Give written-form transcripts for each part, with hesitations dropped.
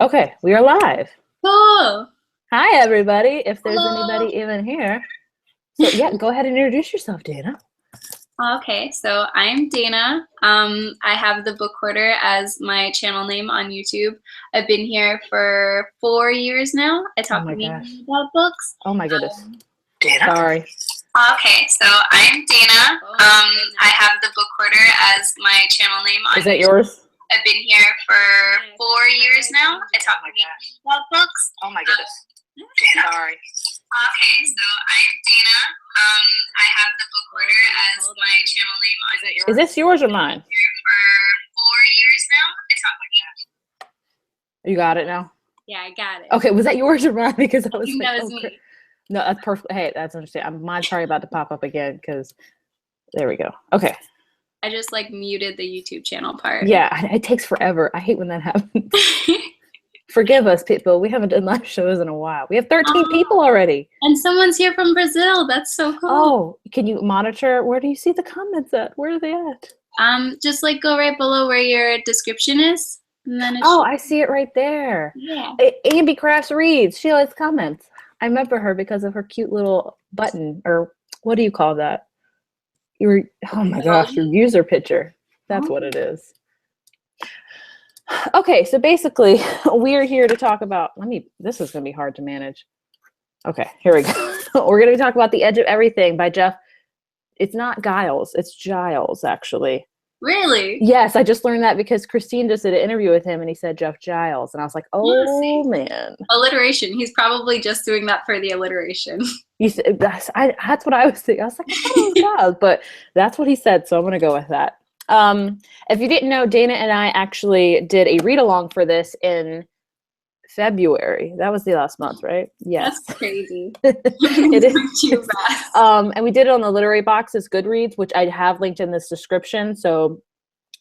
Okay, we are live. Cool. Hi, everybody, if there's Hello. anybody even here. So, yeah, go ahead and introduce yourself, Dana. Okay, so I'm Dana. I have the Book Hoarder as my channel name on YouTube. I've been here for 4 years now. I talk mainly about books. Oh my goodness. Dana? Sorry. Okay, so I'm Dana. I have the Book Hoarder as my channel name on YouTube. Is that yours? I've been here for 4 years now. I talk mainly about books. Oh my goodness. Dana. Sorry. Okay, so I'm Dana. I have the Book Hoarder as my channel name on YouTube. Is this yours or mine? Here for 4 years now. I talk mainly. You got it now? Yeah, I got it. Okay, was that yours or mine? Because I was like, that was me. No, that's perfect. Hey, that's understandable. Mine's probably about to pop up again because there we go. Okay. I just like muted the YouTube channel part. Yeah, it takes forever. I hate when that happens. Forgive us, people. We haven't done live shows in a while. We have 13 people already. And someone's here from Brazil. That's so cool. Oh, can you monitor? Where do you see the comments at? Where are they at? Just like go right below where your description is. And then I see it right there. Yeah. Ambi Crafts reads. She likes comments. I remember her because of her cute little button, or what do you call that? Oh my gosh, your user picture. That's what it is. Okay, so basically, we are here to talk about, this is going to be hard to manage. Okay, here we go. We're going to talk about The Edge of Everything by Jeff. It's not Giles, it's Giles, actually. Really? Yes, I just learned that because Christine just did an interview with him and he said Jeff Giles. And I was like, oh, man. Alliteration. He's probably just doing that for the alliteration. That's what I was thinking. I was like, I thought it was Giles, but that's what he said, so I'm going to go with that. If you didn't know, Dana and I actually did a read-along for this in February. That was the last month, right? Yes. That's crazy. It is. And we did it on the Literary Box's Goodreads, which I have linked in this description. So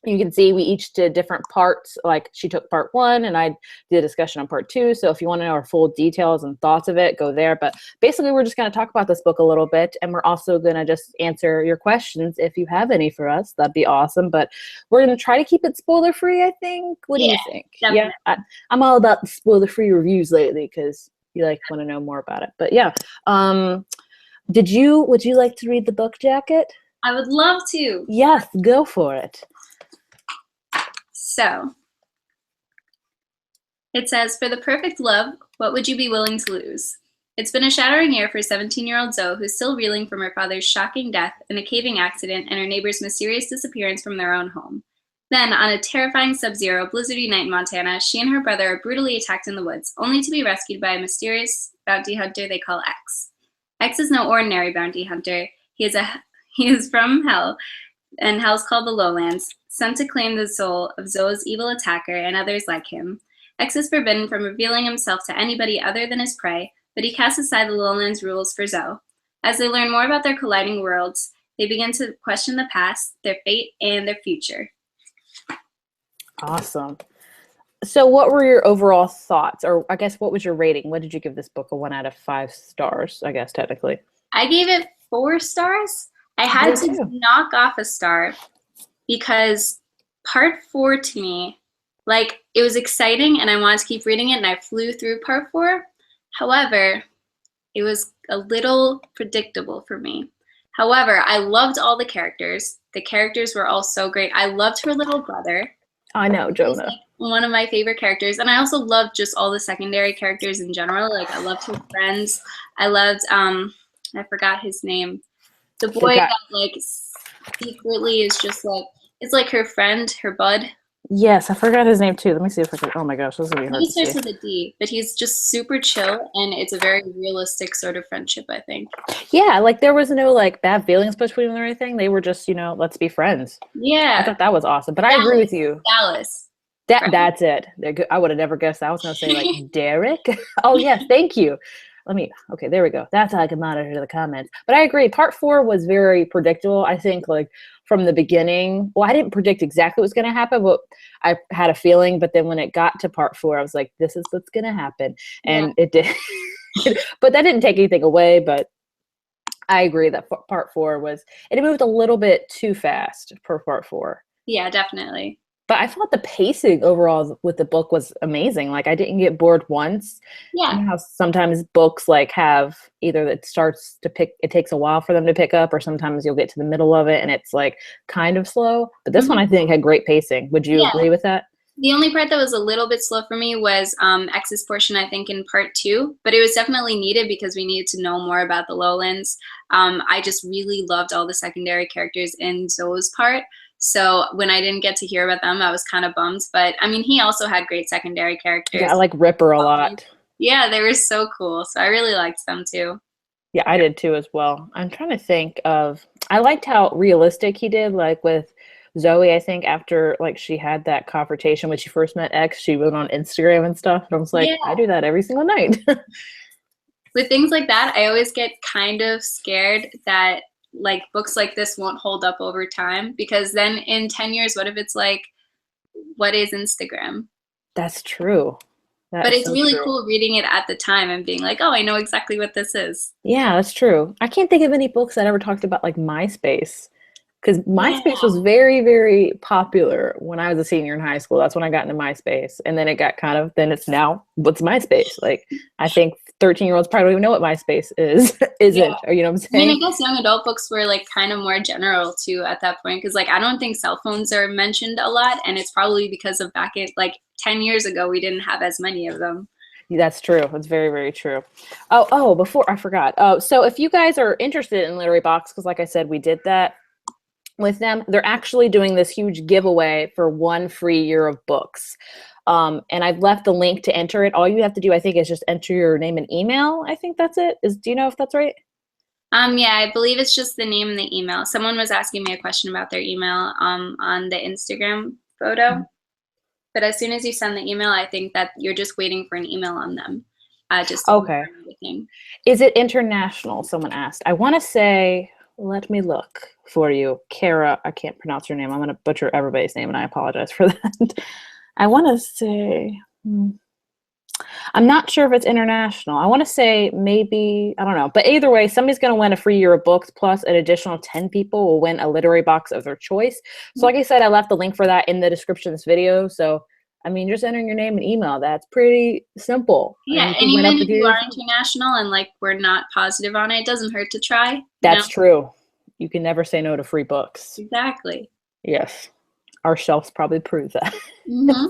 you can see we each did different parts. Like she took part 1 and I did a discussion on part 2. So if you want to know our full details and thoughts of it, go there. But basically, we're just going to talk about this book a little bit. And we're also going to just answer your questions if you have any for us. That'd be awesome. But we're going to try to keep it spoiler-free, I think. What do you think? Definitely. Yeah, I'm all about the spoiler-free reviews lately because you want to know more about it. But yeah, would you like to read the book, Jacket? I would love to. Yes, go for it. So, it says, for the perfect love, what would you be willing to lose? It's been a shattering year for 17-year-old Zoe, who's still reeling from her father's shocking death in a caving accident and her neighbor's mysterious disappearance from their own home. Then, on a terrifying sub-zero, blizzardy night in Montana, she and her brother are brutally attacked in the woods, only to be rescued by a mysterious bounty hunter they call X. X is no ordinary bounty hunter. He is from hell, and hell's called the Lowlands, sent to claim the soul of Zoe's evil attacker and others like him. X is forbidden from revealing himself to anybody other than his prey, but he casts aside the Lowlands rules for Zoe. As they learn more about their colliding worlds, they begin to question the past, their fate, and their future. Awesome. So what were your overall thoughts? Or I guess what was your rating? What did you give this book? A 1 out of 5 stars, I guess, technically. I gave it 4 stars. I had to knock off a star because part 4 to me, like, it was exciting and I wanted to keep reading it and I flew through part 4. However, it was a little predictable for me. However, I loved all the characters. The characters were all so great. I loved her little brother. I know, Jonah. Like one of my favorite characters. And I also loved just all the secondary characters in general. Like, I loved her friends. I loved, I forgot his name. The boy that, like, secretly is just, like, it's like her friend, her bud. Yes, I forgot his name, too. Let me see if I can. Oh, my gosh, this is going to be hard to see. He starts with a D, but he's just super chill, and it's a very realistic sort of friendship, I think. Yeah, like, there was no, like, bad feelings between them or anything. They were just, let's be friends. Yeah. I thought that was awesome. But I agree with you. Dallas. That's it. I would have never guessed that. I was going to say, like, Derek. Oh, yes, thank you. Okay, there we go. That's how I can monitor the comments. But I agree. Part 4 was very predictable. I think, like, from the beginning, well, I didn't predict exactly what was going to happen, but I had a feeling. But then when it got to part 4, I was like, this is what's going to happen. And it did. But that didn't take anything away. But I agree that part 4 it moved a little bit too fast for part 4. Yeah, definitely. But I thought the pacing overall with the book was amazing. Like I didn't get bored once. You Yeah. know how sometimes books like have either it takes a while for them to pick up, or sometimes you'll get to the middle of it and it's like kind of slow. But this one Hmm. I think had great pacing. Would you Yeah. agree with that? The only part that was a little bit slow for me was X's portion, I think, in part 2, but it was definitely needed because we needed to know more about the lowlands. I just really loved all the secondary characters in Zoe's part. So when I didn't get to hear about them, I was kind of bummed. But I mean, he also had great secondary Yeah, characters. I like Ripper a lot. Yeah, they were so cool. So I really liked them too. Yeah, I did too as well. I'm trying to think of I liked how realistic he did, like with Zoe, I think after like she had that confrontation when she first met X, she went on Instagram and stuff. And I was like, I Yeah. do that every single night. With things like that, I always get kind of scared that like books like this won't hold up over time because then in 10 years, what if it's like, what is Instagram? That's true. That But is it's so really true. cool reading it at the time and being like, oh, I know exactly what this is. Yeah, that's true. I can't think of any books that ever talked about like MySpace. Because Yeah. MySpace was very, very popular when I was a senior in high school. That's when I got into MySpace. And then it got then it's now, what's MySpace? Like, I think 13-year-olds probably don't even know what MySpace is, Yeah. isn't, or you know what I'm I mean, I saying? guess young adult books were like kind of more general too at that point because like I don't think cell phones are mentioned a lot, and it's probably because of back in like 10 years ago we didn't have as many of them. That's true. That's very, very true. Before I forgot. So if you guys are interested in Literary Box, because like I said, we did that with them, they're actually doing this huge giveaway for 1 free year of books. And I've left the link to enter it. All you have to do, I think, is just enter your name and email. I think that's it. Do you know if that's right? Yeah, I believe it's just the name and the email. Someone was asking me a question about their email on the Instagram photo. But as soon as you send the email, I think that you're just waiting for an email on them, just to Okay. confirm everything. Is it international? Someone asked. I want to say, let me look for you. Kara, I can't pronounce your name. I'm going to butcher everybody's name, and I apologize for that. I want to say, I'm not sure if it's international. I want to say maybe, I don't know. But either way, somebody's going to win a free year of books, plus an additional 10 people will win a literary box of their choice. So like I said, I left the link for that in the description of this video. So, I mean, just entering your name and email. That's pretty simple. Yeah, And you and can win even up to if you do. are international and like we're not positive on it, it doesn't hurt to try. You That's know? true. You can never say no to free books. Exactly. Yes. Our shelves probably prove that. Hmm.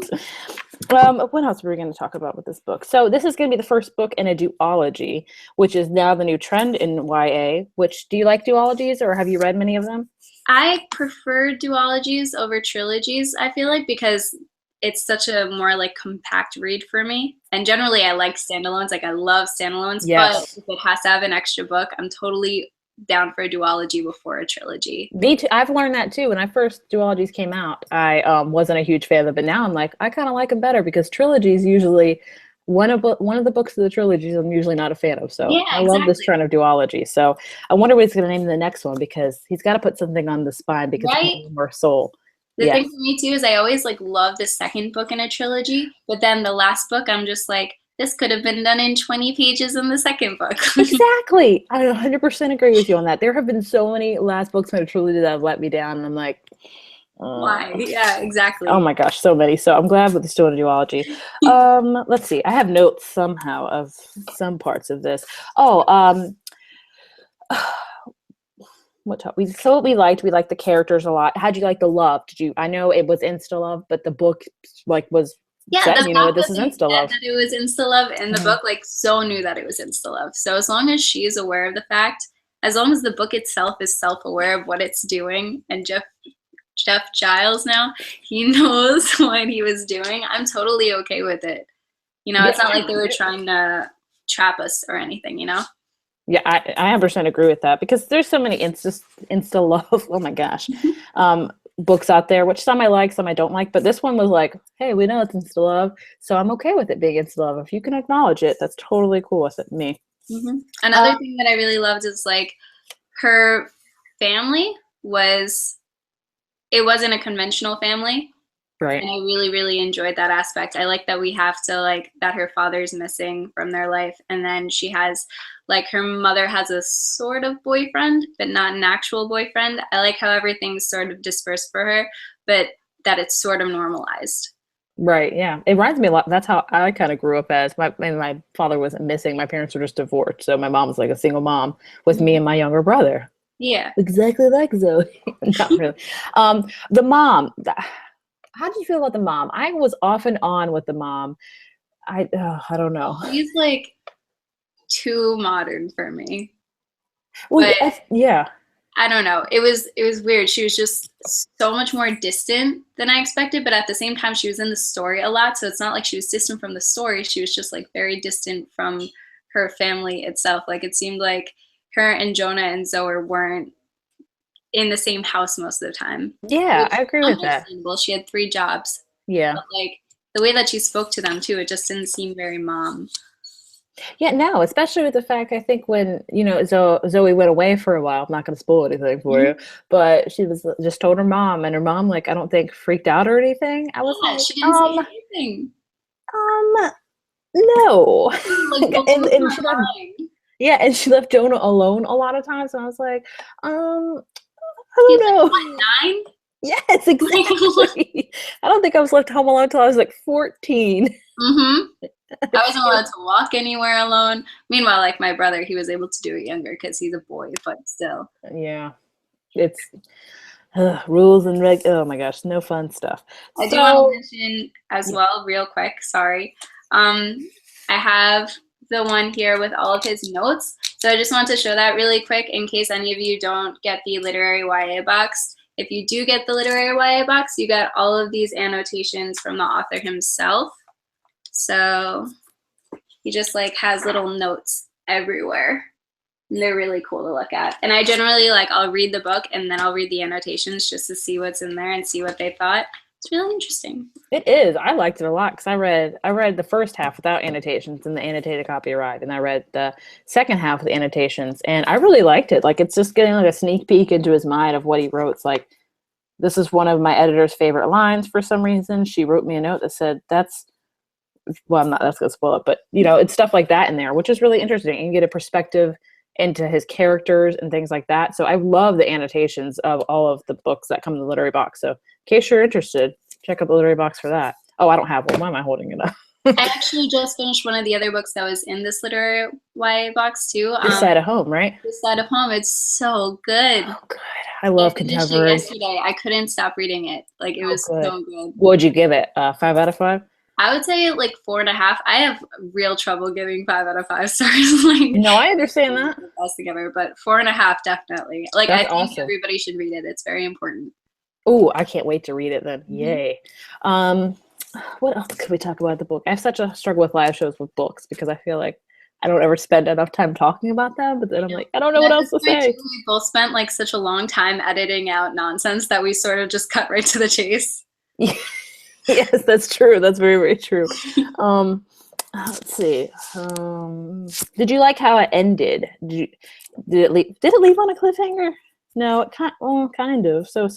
What else were we going to talk about with this book? So this is going to be the first book in a duology, which is now the new trend in YA. Which, do you like duologies, or have you read many of them? I prefer duologies over trilogies, I feel like, because it's such a more like compact read for me. And generally I like standalones, like I love standalones, but Yes. if it has to have an extra book, I'm totally down for a duology before a trilogy. Me too. I've learned that too. When I first duologies came out, I wasn't a huge fan of it, but now I'm like, I kind of like them better because trilogies usually one of the books of the trilogies I'm usually not a fan of. So Yeah, I love this exactly. trend of duology. So I wonder what he's going to name the next one, because he's got to put something on the spine because it Right? has more soul. The Yeah. thing for me too is I always like love the second book in a trilogy, but then the last book I'm just like, this could have been done in 20 pages in the second book. Exactly. I 100% agree with you on that. There have been so many last books in a trilogy that have let me down, and I'm like, Why? Yeah, oh exactly. my gosh, so many. So I'm glad with the still in a duology. Let's see. I have notes somehow of some parts of this. Oh, what we liked. We liked the characters a lot. How'd you like the love? I know it was insta love, but the book like was Yeah, said, the you know, fact this that is they insta said love. that it was insta-love in the Mhm. book, like, so knew that it was insta-love. So as long as she is aware of the fact, as long as the book itself is self-aware of what it's doing, and Jeff Giles now, he knows what he was doing, I'm totally okay with it. You know, it's Yeah, not like they were trying to trap us or anything, you know? yeah, I 100% agree with that, because there's so many insta love. Oh my gosh, books out there, which some I like, some I don't like. But this one was like, hey, we know it's insta love, so I'm okay with it being insta love. If you can acknowledge it, that's totally cool with it. Me. Another thing that I really loved is like her family it wasn't a conventional family. Right. And I really, really enjoyed that aspect. I like that we have to like that her father's missing from their life. And then she has like her mother has a sort of boyfriend, but not an actual boyfriend. I like how everything's sort of dispersed for her. But that it's sort of normalized. Right. Yeah. It reminds me a lot. That's how I kind of grew up as my father wasn't missing. My parents were just divorced. So my mom was like a single mom with me and my younger brother. Yeah. Exactly like Zoe. Not really. The mom. How did you feel about the mom? I was off and on with the mom. I don't know. She's like too modern for me. Well, But yeah. I don't know. It was weird. She was just so much more distant than I expected, but at the same time she was in the story a lot, so it's not like she was distant from the story. She was just like very distant from her family itself. Like it seemed like her and Jonah and Zoe weren't in the same house most of the time. Yeah, I agree with that. Understandable. She had 3 jobs. Yeah. But like the way that she spoke to them too, it just didn't seem very mom. Yeah, no, especially with the fact I think when, Zoe went away for a while, I'm not going to spoil anything for you, but she was just told her mom, and her mom, like, I don't think freaked out or anything. I was Yeah, she didn't say anything. No. Like, and she left, yeah, and she left Jonah alone a lot of times, and I was like, I don't know. Like, what, 9? Yes, exactly. I don't think I was left home alone until I was like 14. I wasn't allowed to walk anywhere alone. Meanwhile, like my brother, he was able to do it younger because he's a boy, but still. Yeah, it's rules and oh my gosh, no fun stuff. I do want to mention as well, real quick, sorry. I have the one here with all of his notes. So I just want to show that really quick in case any of you don't get the literary YA box. If you do get the literary YA box, you got all of these annotations from the author himself. So he just like has little notes everywhere. And they're really cool to look at. And I generally I'll read the book and then I'll read the annotations just to see what's in there and see what they thought. It's really interesting. It is. I liked it a lot because I read the first half without annotations and the annotated copy arrived, and I read the second half with the annotations, and I really liked it. Like, it's just getting like a sneak peek into his mind of what he wrote. It's like, this is one of my editor's favorite lines for some reason. She wrote me a note that said, that's going to spoil it, but it's stuff like that in there, which is really interesting. And you get a perspective into his characters and things like that. So I love the annotations of all of the books that come in the literary box. So in case you're interested, check out the literary box for that. Oh, I don't have one. Why am I holding it up? I actually just finished one of the other books that was in this literary YA box too. This Side of Home, right? This Side of Home. It's so good. Oh, good. I love contemporary. Yesterday, I couldn't stop reading it. Like, it was so good. What would you give it? 5 out of 5? I would say like 4.5. I have real trouble giving 5 out of 5 stars. No, I understand that. Together, but 4.5 definitely. Like, that's I think awesome. Everybody should read it. It's very important. Oh, I can't wait to read it then. Yay. What else could we talk about the book? I have such a struggle with live shows with books because I feel like I don't ever spend enough time talking about them, but then I'm like, I don't know what else to say. We both spent like such a long time editing out nonsense that we sort of just cut right to the chase. Yes, that's true. That's very, very true. Let's see. Did you like how it ended? Did it leave on a cliffhanger? No, it kind of. So.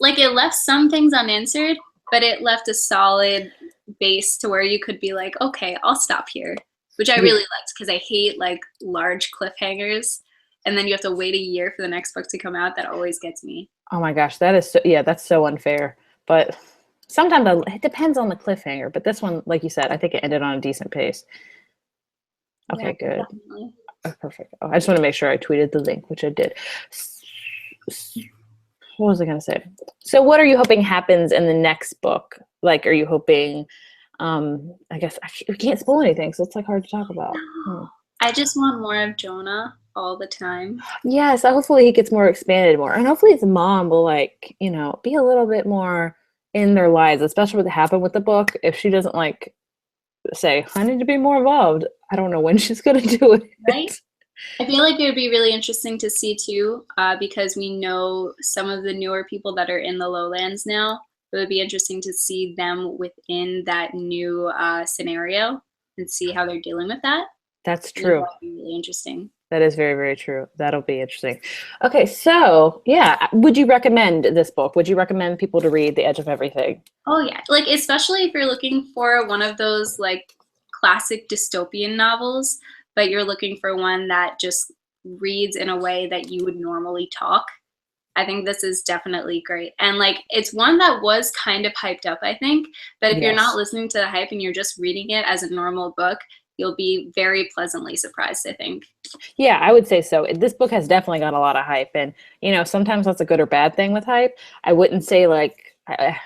Like, it left some things unanswered, but it left a solid base to where you could be like, okay, I'll stop here, which I really liked because I hate like large cliffhangers, and then you have to wait a year for the next book to come out. That always gets me. Oh my gosh, that's so unfair. But sometimes it depends on the cliffhanger. But this one, like you said, I think it ended on a decent pace. Okay, yeah, good. Definitely. Oh, perfect. Oh, I just want to make sure I tweeted the link, which I did. What was I going to say? So what are you hoping happens in the next book? Like, are you hoping, I guess we can't spoil anything, so it's like hard to talk about. I just want more of Jonah all the time. Yeah, so hopefully he gets more expanded more. And hopefully his mom will be a little bit more in their lives, especially what happened with the book. If she doesn't say, I need to be more involved, I don't know when she's going to do it. Right? I feel like it would be really interesting to see too, because we know some of the newer people that are in the lowlands now. It would be interesting to see them within that new scenario and see how they're dealing with that. That's true. That would be really interesting. That is very, very true. That'll be interesting. Okay, so yeah, would you recommend this book? Would you recommend people to read The Edge of Everything? Oh yeah, like especially if you're looking for one of those like classic dystopian novels, but you're looking for one that just reads in a way that you would normally talk. I think this is definitely great. And like, it's one that was kind of hyped up, I think, but if you're not listening to the hype and you're just reading it as a normal book, you'll be very pleasantly surprised, I think. Yeah, I would say so. This book has definitely got a lot of hype, and you know, sometimes that's a good or bad thing with hype. I wouldn't say like I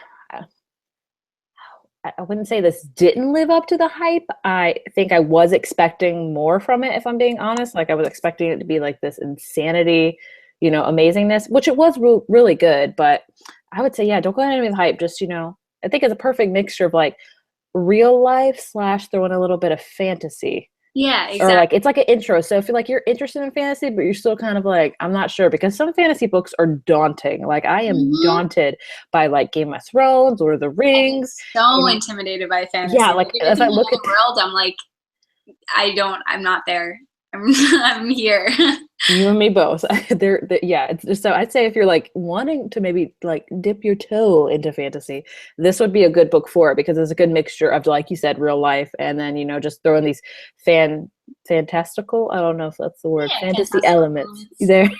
wouldn't say this didn't live up to the hype. I think I was expecting more from it, if I'm being honest. Like I was expecting it to be like this insanity, you know, amazingness, which it was really good. But I would say, yeah, don't go ahead with hype. Just, you know, I think it's a perfect mixture of like real life / throw in a little bit of fantasy. Yeah, exactly. Or like it's like an intro. So if you're like you're interested in fantasy, but you're still kind of like, I'm not sure, because some fantasy books are daunting. Like I am daunted by like Game of Thrones, Lord of the Rings. So intimidated by fantasy. Yeah, like as I look at the world, I'm like, I'm not there. I'm here. You and me both. Yeah. It's just, so I'd say if you're like wanting to maybe like dip your toe into fantasy, this would be a good book for it, because it's a good mixture of, like you said, real life, and then, you know, just throwing these fantastical, I don't know if that's the word, fantasy elements. There,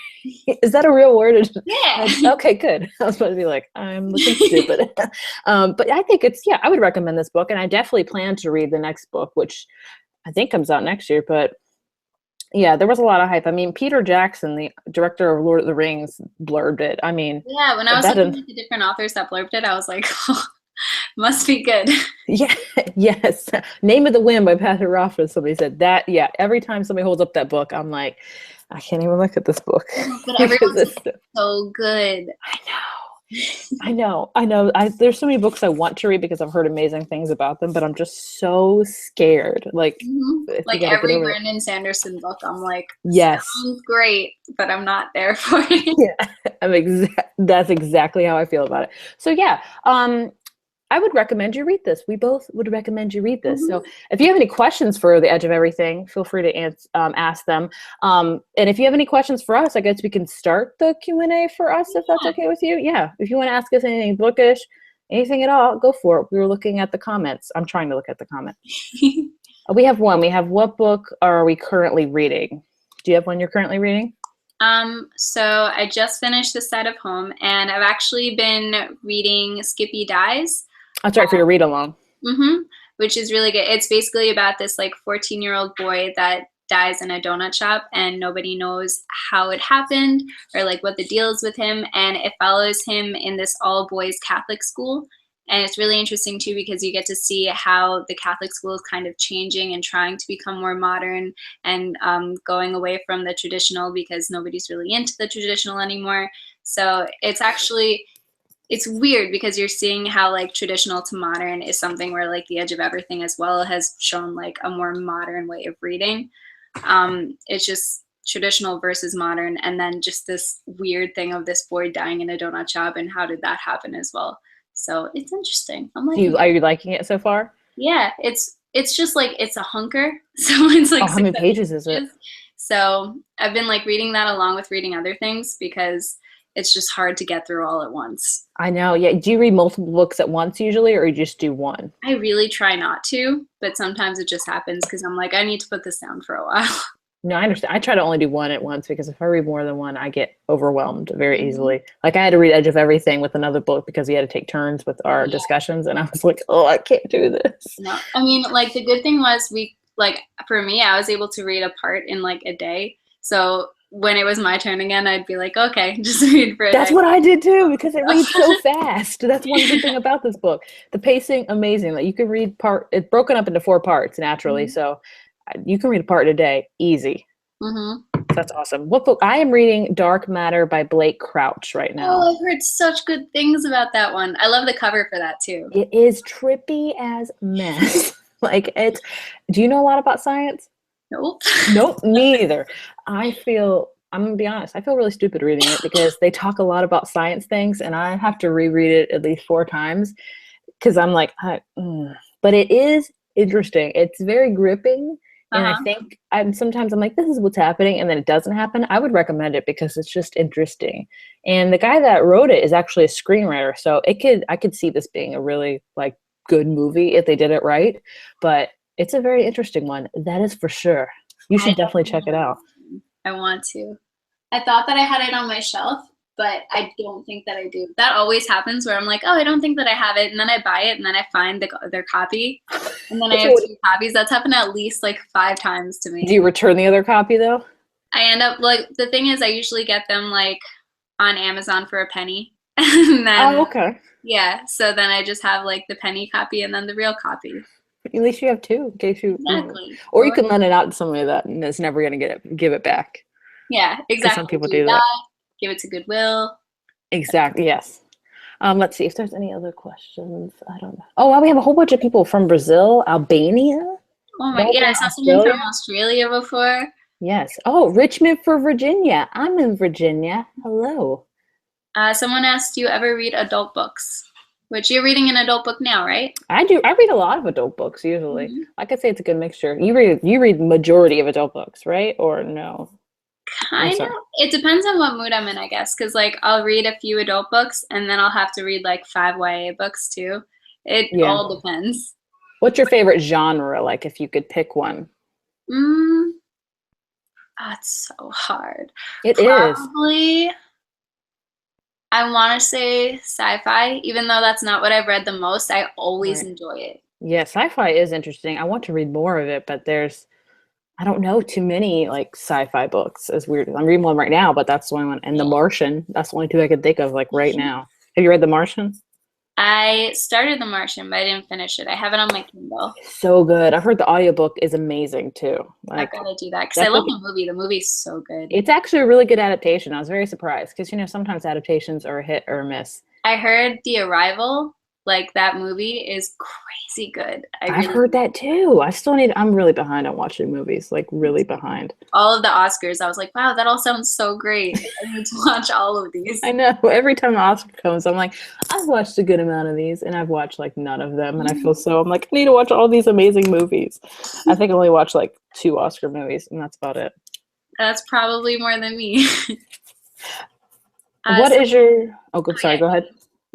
is that a real word? Yeah. Okay, good. I was supposed to be like, I'm looking stupid. But I think it's, yeah, I would recommend this book, and I definitely plan to read the next book, which I think comes out next year, but yeah, there was a lot of hype. I mean, Peter Jackson, the director of Lord of the Rings, blurbed it. I mean, yeah, when I was looking at the different authors that blurbed it, I was like, oh, must be good. Yeah, yes. Name of the Wind by Patrick Rothfuss. Somebody said that. Yeah, every time somebody holds up that book, I'm like, I can't even look at this book. But everyone's so good. I know. There's so many books I want to read because I've heard amazing things about them, but I'm just so scared. Like, like every Brandon Sanderson book, I'm like, yes, sounds great, but I'm not there for it. Yeah, that's exactly how I feel about it. So yeah, I would recommend you read this. We both would recommend you read this. So if you have any questions for The Edge of Everything, feel free to ask them. And if you have any questions for us, I guess we can start the Q&A for us, if that's okay with you. Yeah, if you want to ask us anything bookish, anything at all, go for it. We were looking at the comments. I'm trying to look at the comments. We have one. We have, what book are we currently reading? Do you have one you're currently reading? So I just finished The Side of Home, and I've actually been reading Skippy Dies. That's right, for your read along. Which is really good. It's basically about this like 14-year-old boy that dies in a donut shop, and nobody knows how it happened or like what the deal is with him. And it follows him in this all boys Catholic school. And it's really interesting too, because you get to see how the Catholic school is kind of changing and trying to become more modern, and going away from the traditional, because nobody's really into the traditional anymore. So it's weird, because you're seeing how like traditional to modern is something where like The Edge of Everything as well has shown like a more modern way of reading. It's just traditional versus modern, and then just this weird thing of this boy dying in a donut shop, and how did that happen as well. So it's interesting. I'm like, are you liking it so far? Yeah, it's just like, it's a hunker. So it's like, how many pages is it? So I've been like reading that along with reading other things, because it's just hard to get through all at once. I know. Yeah. Do you read multiple books at once usually, or you just do one? I really try not to, but sometimes it just happens because I'm like, I need to put this down for a while. No, I understand. I try to only do one at once, because if I read more than one, I get overwhelmed very easily. Like I had to read Edge of Everything with another book because we had to take turns with our discussions, and I was like, oh, I can't do this. No, I mean, like the good thing was for me, I was able to read a part in like a day. So when it was my turn again, I'd be like, okay, just read for a day. That's what I did too, because it reads so fast. That's one good thing about this book. The pacing, amazing. Like you can read it's broken up into 4 parts naturally. So you can read a part a day, easy. That's awesome. What book? I am reading Dark Matter by Blake Crouch right now. Oh, I've heard such good things about that one. I love the cover for that too. It is trippy as mess. Like do you know a lot about science? Nope. Nope, me either. I'm gonna be honest, I feel really stupid reading it, because they talk a lot about science things, and I have to reread it at least 4 times, because I'm like, but it is interesting. It's very gripping. And I think sometimes I'm like, this is what's happening, and then it doesn't happen. I would recommend it because it's just interesting. And the guy that wrote it is actually a screenwriter, so I could see this being a really like good movie if they did it right. But it's a very interesting one, that is for sure. You should definitely check it out. I want to. I thought that I had it on my shelf, but I don't think that I do. That always happens where I'm like, oh, I don't think that I have it, and then I buy it, and then I find their copy, and then I have 2 copies. That's happened at least like 5 times to me. Do you return the other copy though? I end up like, the thing is, I usually get them like on Amazon for a penny. And then, okay. Yeah, so then I just have like the penny copy and then the real copy. At least you have 2 in case you. Exactly. Or you can lend it out to somebody that is never going to give it back. Yeah, exactly. Some people do that. Give it to Goodwill. Exactly. Yes. Let's see if there's any other questions. I don't know. Oh, wow, we have a whole bunch of people from Brazil, Albania. Oh my God! I saw someone from Australia before. Yes. Oh, Richmond for Virginia. I'm in Virginia. Hello. Someone asked, do you ever read adult books? Which you're reading an adult book now, right? I do. I read a lot of adult books usually. Mm-hmm. I could say it's a good mixture. You read majority of adult books, right? Or no? Kind of. It depends on what mood I'm in, I guess. Because like I'll read a few adult books and then I'll have to read like 5 YA books too. It all depends. What's your favorite genre? Like if you could pick one. That's so hard. It Probably, I want to say sci-fi, even though that's not what I've read the most. I always enjoy it. Yeah, sci-fi is interesting. I want to read more of it, but I don't know too many like sci-fi books. As weird. I'm reading one right now, but that's the only one. And The Martian, that's the only 2 I could think of like right now. Have you read The Martian? I started The Martian, but I didn't finish it. I have it on my Kindle. So good. I've heard the audiobook is amazing too. Like, I've got to do that because I love the movie. The movie's so good. It's actually a really good adaptation. I was very surprised because, sometimes adaptations are a hit or a miss. I heard The Arrival, like that movie, is crazy good. I've heard that too. I'm really behind on watching movies, like really behind. All of the Oscars, I was like, wow, that all sounds so great. I need to watch all of these. I know. Every time the Oscar comes, I'm like, I've watched a good amount of these, and I've watched like none of them, and I'm like, I need to watch all these amazing movies. I think I only watched like 2 Oscar movies, and that's about it. That's probably more than me. What is your? Oh, good. Sorry. Go ahead.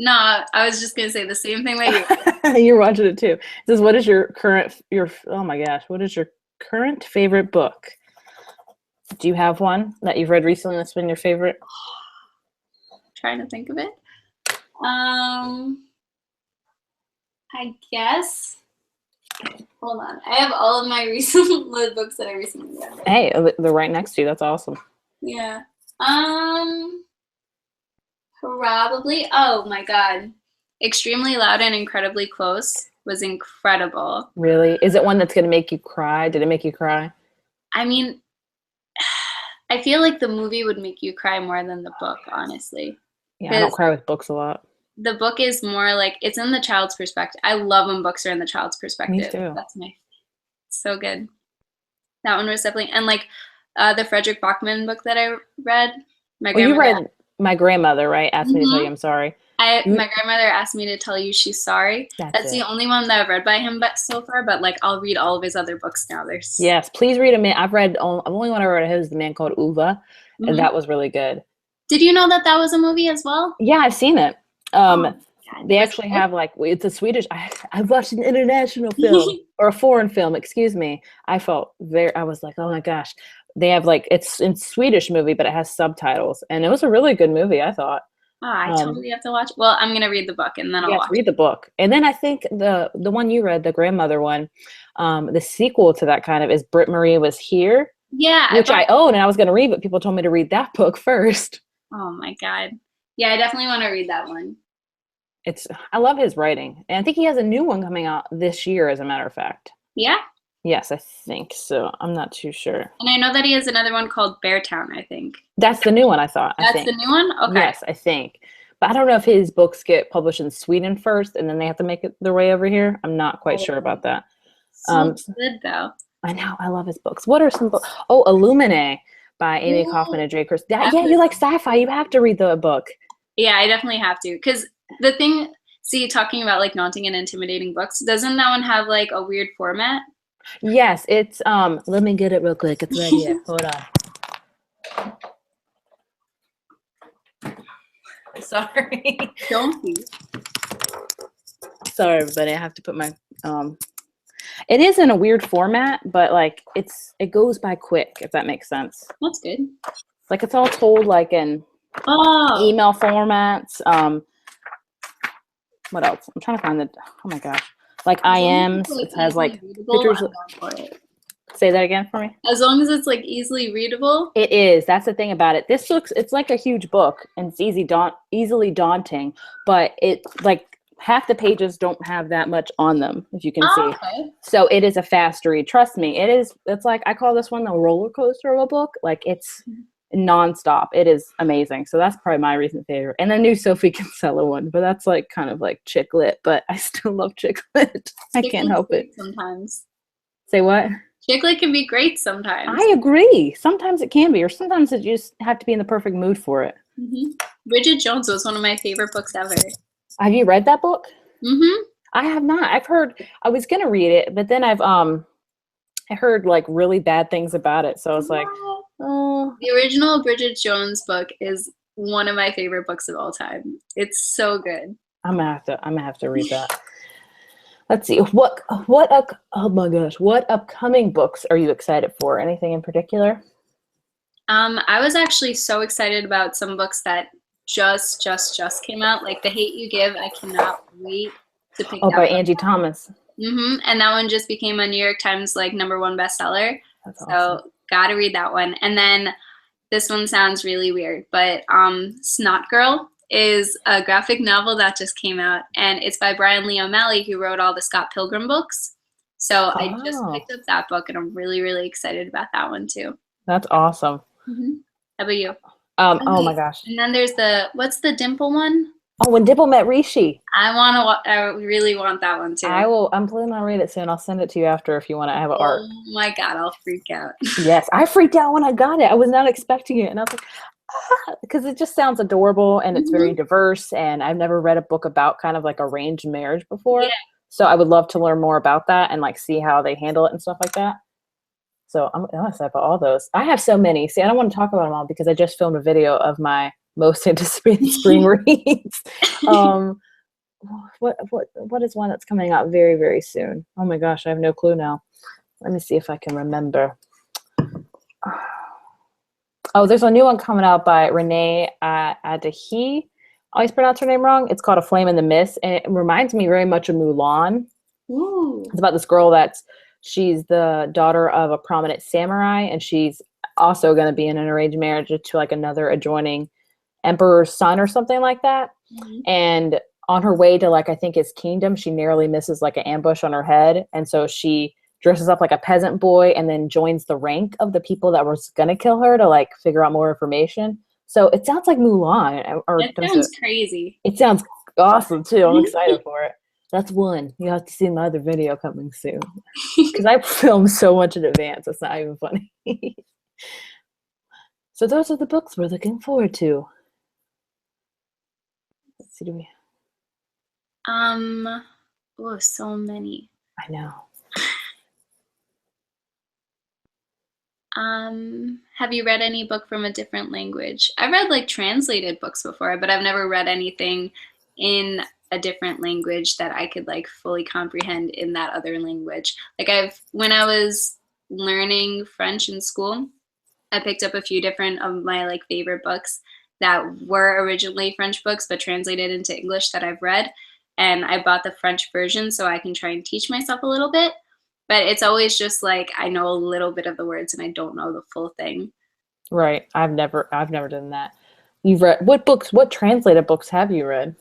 No, I was just gonna say the same thing that you. You're watching it too. It says, "What is oh my gosh, what is your current favorite book?" Do you have one that you've read recently that's been your favorite? Trying to think of it. I guess. Hold on. I have all of my recent books that I recently read. Hey, they're right next to you. That's awesome. Yeah. Probably. Oh my God. Extremely Loud and Incredibly Close was incredible. Really? Is it one that's going to make you cry? Did it make you cry? I mean, I feel like the movie would make you cry more than the book, honestly. Yeah, I don't cry with books a lot. The book is more like, it's in the child's perspective. I love when books are in the child's perspective. Me too. That's so good. That one was definitely, and like the Frederick Bachman book that I read. You read My Grandmother, right? Asked me to tell you I'm sorry. My grandmother asked me to tell you she's sorry. That's the only one that I've read by him so far, but like I'll read all of his other books now. Yes, please read a man. The only one I read of his is The Man Called Uva, and that was really good. Did you know that was a movie as well? Yeah, I've seen it. They actually have like, it's a Swedish, I watched an international film or a foreign film, excuse me. I was like, oh my gosh. They have like, it's in Swedish movie, but it has subtitles, and it was a really good movie, I thought. Oh, I totally have to watch. Well, I'm gonna read the book and then I'll watch. Read the book, and then I think the one you read, the grandmother one, the sequel to that kind of is Britt Marie Was Here. Yeah, which I own, and I was gonna read, but people told me to read that book first. Oh my God, yeah, I definitely want to read that one. I love his writing, and I think he has a new one coming out this year, as a matter of fact. Yeah. Yes, I think so. I'm not too sure. And I know that he has another one called Beartown, I think. That's the new one, I thought. That's the new one? Okay. Yes, I think. But I don't know if his books get published in Sweden first, and then they have to make it their way over here. I'm not quite sure about that. So good, though. I know. I love his books. What are some books? Oh, Illuminae by Amy Kaufman and Jay Chris. Yeah, you like sci-fi. You have to read the book. Yeah, I definitely have to. Because the thing, talking about like daunting and intimidating books, doesn't that one have like a weird format? Yes, it's let me get it real quick. It's right here. Hold on. Sorry. Don't be. Sorry, everybody. I have to put my it is in a weird format, but like it goes by quick, if that makes sense. That's good. Like it's all told like in Oh. email formats. What else? I'm trying to find the, oh my gosh. Like IMs, it has like pictures. I'm down for it. Say that again for me. As long as it's like easily readable. It is. That's the thing about it. This looks, it's like a huge book and it's easily daunting, but it like half the pages don't have that much on them, if you can see. Okay. So it is a fast read. Trust me. It is. It's like, I call this one the roller coaster of a book. Like it's nonstop. It is amazing. So that's probably my recent favorite. And the new Sophie Kinsella one, but that's like kind of like chick lit, but I still love chick lit. I can't help it. Sometimes. Say what? Chick lit can be great sometimes. I agree. Sometimes it can be, or sometimes you just have to be in the perfect mood for it. Bridget Jones was one of my favorite books ever. Have you read that book? Mm-hmm. I have not. I've heard, I was going to read it, but then I heard like really bad things about it. So I was like, oh. The original Bridget Jones book is one of my favorite books of all time. It's so good. I'm gonna have to read that. Let's see. Oh my gosh. What upcoming books are you excited for? Anything in particular? I was actually so excited about some books that just came out. Like The Hate You Give. I cannot wait to pick Oh, that by one Angie up. Thomas. And that one just became a New York Times like #1 bestseller. That's so awesome. Gotta read that one. And then this one sounds really weird, but Snot Girl is a graphic novel that just came out, and it's by Brian Lee O'Malley, who wrote all the Scott Pilgrim books. So I just picked up that book, and I'm really, really excited about that one too. That's awesome. How about you? Oh my gosh. And then there's what's the Dimple one? Oh, When Dimple Met Rishi. I really want that one too. I'm planning on reading it soon. I'll send it to you after if you want to have an art. Oh my God, I'll freak out. Yes, I freaked out when I got it. I was not expecting it. And I was like, because it just sounds adorable and it's very diverse. And I've never read a book about kind of like arranged marriage before. Yeah. So I would love to learn more about that and like see how they handle it and stuff like that. So I'm excited about all those. I have so many. See, I don't want to talk about them all because I just filmed a video of my most anticipated spring reads. What is one that's coming out very, very soon? Oh my gosh, I have no clue now. Let me see if I can remember. Oh, there's a new one coming out by Renee Adahi. I always pronounce her name wrong. It's called A Flame in the Mist, and it reminds me very much of Mulan. Ooh. It's about this girl she's the daughter of a prominent samurai, and she's also going to be in an arranged marriage to like another adjoining emperor's son or something like that. And on her way to like, I think his kingdom, she narrowly misses like an ambush on her head. And so she dresses up like a peasant boy and then joins the rank of the people that was going to kill her to like figure out more information. So it sounds like Mulan. It sounds crazy. It sounds awesome too. I'm excited for it. That's one. You have to see my other video coming soon. Because I film so much in advance. It's not even funny. So those are the books we're looking forward to. Let's see, so many. I know. Have you read any book from a different language? I've read like translated books before, but I've never read anything in a different language that I could like fully comprehend in that other language. Like when I was learning French in school, I picked up a few different of my like favorite books that were originally French books but translated into English that I've read, and I bought the French version so I can try and teach myself a little bit. But it's always just like I know a little bit of the words and I don't know the full thing. Right. I've never done that. You've read what translated books have you read?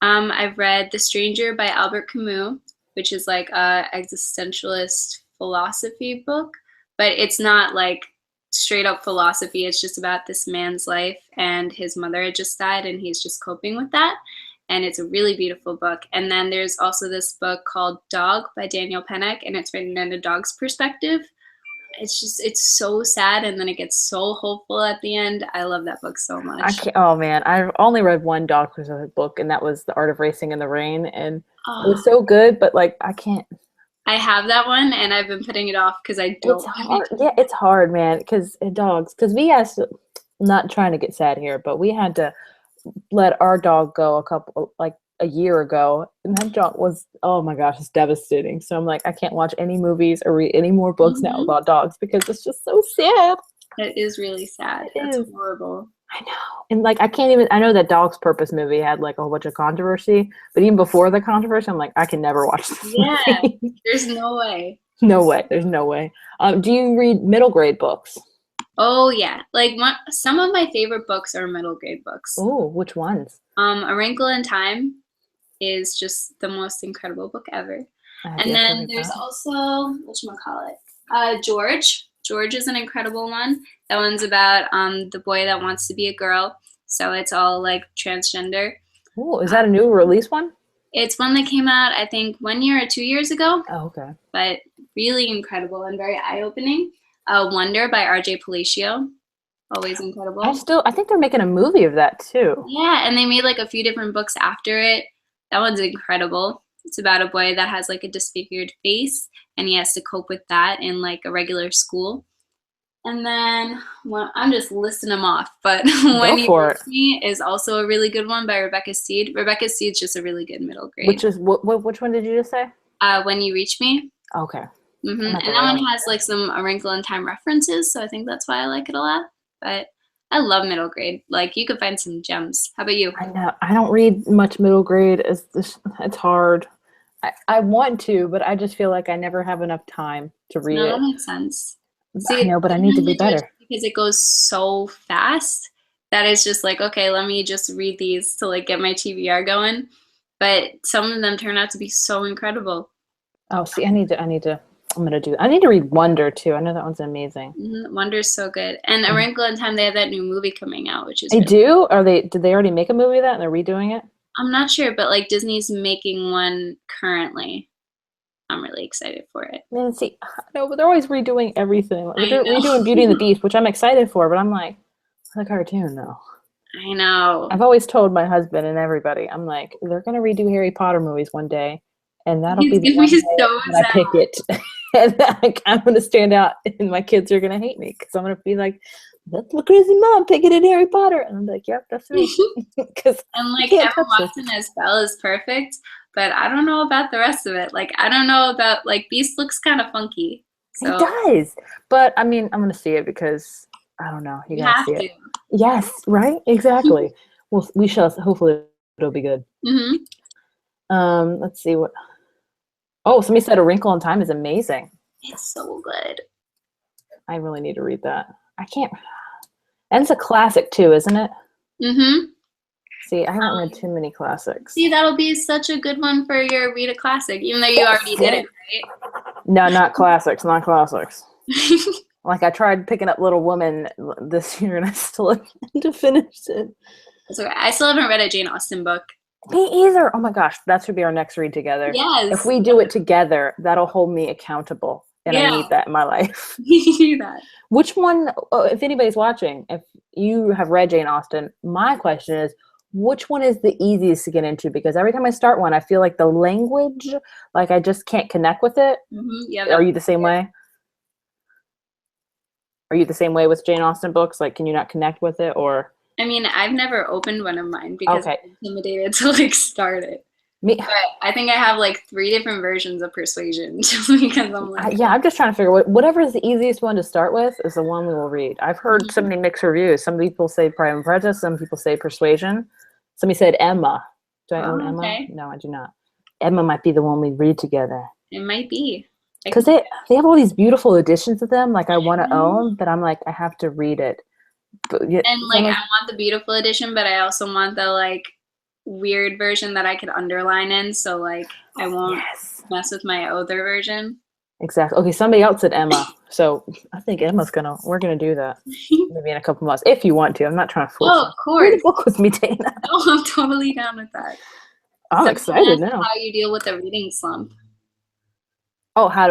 I've read The Stranger by Albert Camus, which is like a existentialist philosophy book, but it's not like straight up philosophy. It's just about this man's life, and his mother had just died and he's just coping with that. And it's a really beautiful book. And then there's also this book called Dog by Daniel Pennock, and it's written in a dog's perspective. It's so sad, and then it gets so hopeful at the end. I love that book so much. Oh man, I've only read one dog specific book, and that was The Art of Racing in the Rain, and it was so good, but like I can't. I have that one, and I've been putting it off because I don't. It's hard. Yeah, it's hard, man. Because we had to, not trying to get sad here, but we had to let our dog go a year ago, and that dog was, oh my gosh, it's devastating. So I'm like, I can't watch any movies or read any more books now about dogs because it's just so sad. It is really sad. It's horrible. I know. And like, I know that Dog's Purpose movie had like a whole bunch of controversy, but even before the controversy, I'm like, I can never watch this Yeah, movie. there's no way. No way. There's no way. Do you read middle grade books? Oh yeah, like some of my favorite books are middle grade books. Oh, which ones? A Wrinkle in Time is just the most incredible book ever. And then there's also, whatchamacallit, George. George is an incredible one. That one's about the boy that wants to be a girl. So it's all like transgender. Oh, is that a new release one? It's one that came out, I think, 1 year or 2 years ago. Oh, okay. But really incredible and very eye-opening. Wonder by R.J. Palacio. Always incredible. I think they're making a movie of that too. Yeah, and they made like a few different books after it. That one's incredible. It's about a boy that has like a disfigured face, and he has to cope with that in like a regular school. And then, well, I'm just listing them off, but When You Reach Me is also a really good one by Rebecca Steed. Rebecca Steed's just a really good middle grade. Which one did you just say? When You Reach Me. Okay. And that one has like some A Wrinkle in Time references, so I think that's why I like it a lot. But I love middle grade. Like, you could find some gems. How about you? I know. I don't read much middle grade. It's hard. I want to, but I just feel like I never have enough time to read it. That makes sense. See, I know, but I need to be better. Because it goes so fast that it's just like, okay, let me just read these to like get my TBR going. But some of them turn out to be so incredible. Oh, see, I need to read Wonder too. I know that one's amazing. Wonder's so good. And A Wrinkle in Time, they have that new movie coming out, which is They do? Did they already make a movie of that and they're redoing it? I'm not sure, but like Disney's making one currently. I'm really excited for it. Man, see, no, but they're always redoing everything. Like, they're redoing Beauty and the Beast, which I'm excited for, but I'm like, it's a cartoon though. I know. I've always told my husband and everybody, I'm like, they're gonna redo Harry Potter movies one day, and that'll be the one day that I pick it. And like, I'm gonna stand out, and my kids are gonna hate me because I'm gonna be like, "That's my crazy mom picking in Harry Potter," and I'm like, "Yep, that's me." And like Emma Watson as Belle is perfect, but I don't know about the rest of it. Like, I don't know about like Beast looks kind of funky. So. It does, but I mean, I'm gonna see it because I don't know. You gotta see it. Yes, right, exactly. Well, we shall. Hopefully, it'll be good. Let's see what. Oh, somebody said A Wrinkle in Time is amazing. It's so good. I really need to read that. I can't. And it's a classic too, isn't it? See, I haven't read too many classics. See, that'll be such a good one for your read a classic, even though you already did it, right? No, not classics, not classics. Like, I tried picking up Little Women this year, and I still haven't to finish it. That's okay. I still haven't read a Jane Austen book. Me either. Oh my gosh, that should be our next read together. Yes. If we do it together, that'll hold me accountable, and I need that in my life. You do that. Which one, if anybody's watching, if you have read Jane Austen, my question is, which one is the easiest to get into? Because every time I start one, I feel like the language, like I just can't connect with it. Yeah. Are you the same way? Are you the same way with Jane Austen books? Like, can you not connect with it, or? I mean, I've never opened one of mine because I'm intimidated to like start it. But I think I have like 3 different versions of Persuasion because I'm like, I'm just trying to figure whatever is the easiest one to start with is the one we will read. I've heard so many mixed reviews. Some people say Pride and Prejudice. Some people say Persuasion. Somebody said Emma. Do I own Emma? No, I do not. Emma might be the one we read together. It might be. Because they have all these beautiful editions of them. Like, I want to own, but I'm like, I have to read it. But, and like, I want the beautiful edition, but I also want the like weird version that I could underline in, so like I won't mess with my other version. Exactly. Okay, somebody else said Emma, so I think we're gonna do that maybe in a couple months if you want to. I'm not trying to force. Oh, of course. Read a book with me, Dana. Oh, I'm totally down with that. I'm excited now. How you deal with a reading slump? Oh, how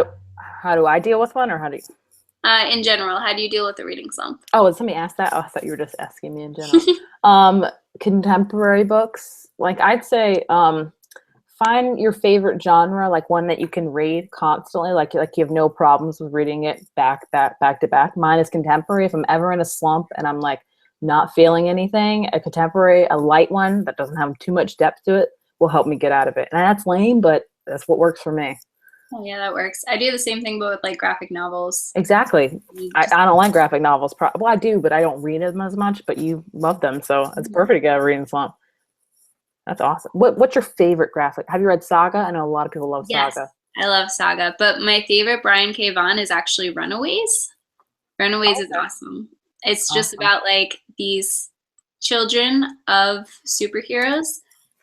do I deal with one, or how do you? In general, how do you deal with the reading slump? Oh, did somebody ask that? Oh, I thought you were just asking me in general. Contemporary books, like I'd say, find your favorite genre, like one that you can read constantly, like you have no problems with reading it back to back. Mine is contemporary. If I'm ever in a slump and I'm like not feeling anything, a contemporary, a light one that doesn't have too much depth to it will help me get out of it. And that's lame, but that's what works for me. Oh, yeah, that works. I do the same thing, but with like graphic novels. Exactly. I don't like graphic novels. Well, I do, but I don't read them as much. But you love them, so it's perfect to get a reading slump. That's awesome. What's your favorite graphic? Have you read Saga? I know a lot of people love Yes, Saga. I love Saga, but my favorite Brian K. Vaughan is actually Runaways. Runaways is awesome. It's just about like these children of superheroes,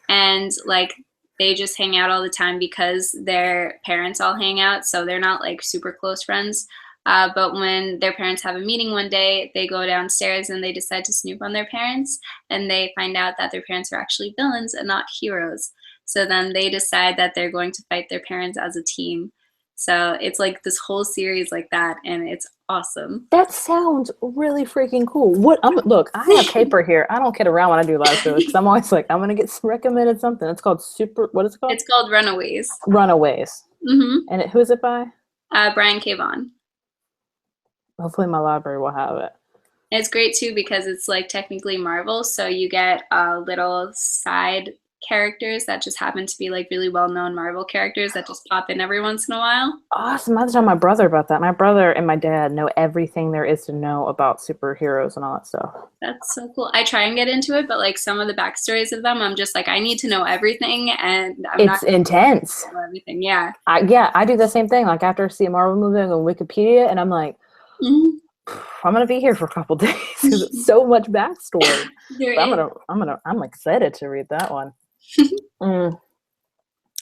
and like they just hang out all the time because their parents all hang out, so they're not like super close friends. But when their parents have a meeting one day, they go downstairs and they decide to snoop on their parents, and they find out that their parents are actually villains and not heroes. So then they decide that they're going to fight their parents as a team. So it's like this whole series like that, and it's awesome. That sounds really freaking cool. Look, I have paper here. I don't kid around when I do live shows because I'm always like, I'm gonna get recommended something. It's called what is it called? It's called Runaways. Runaways. And who is it by? Brian K. Vaughan. Hopefully my library will have it. It's great too because it's like technically Marvel, so you get little side characters that just happen to be like really well-known Marvel characters that just pop in every once in a while. Awesome. I have to tell my brother about that. My brother and my dad know everything there is to know about superheroes and all that stuff. That's so cool. I try and get into it, but like some of the backstories of them, I'm just like, I need to know everything, and it's intense. Know everything, yeah. I do the same thing. Like after I see a Marvel movie, I go on Wikipedia, and I'm like, I'm gonna be here for a couple days because it's so much backstory. I'm excited to read that one.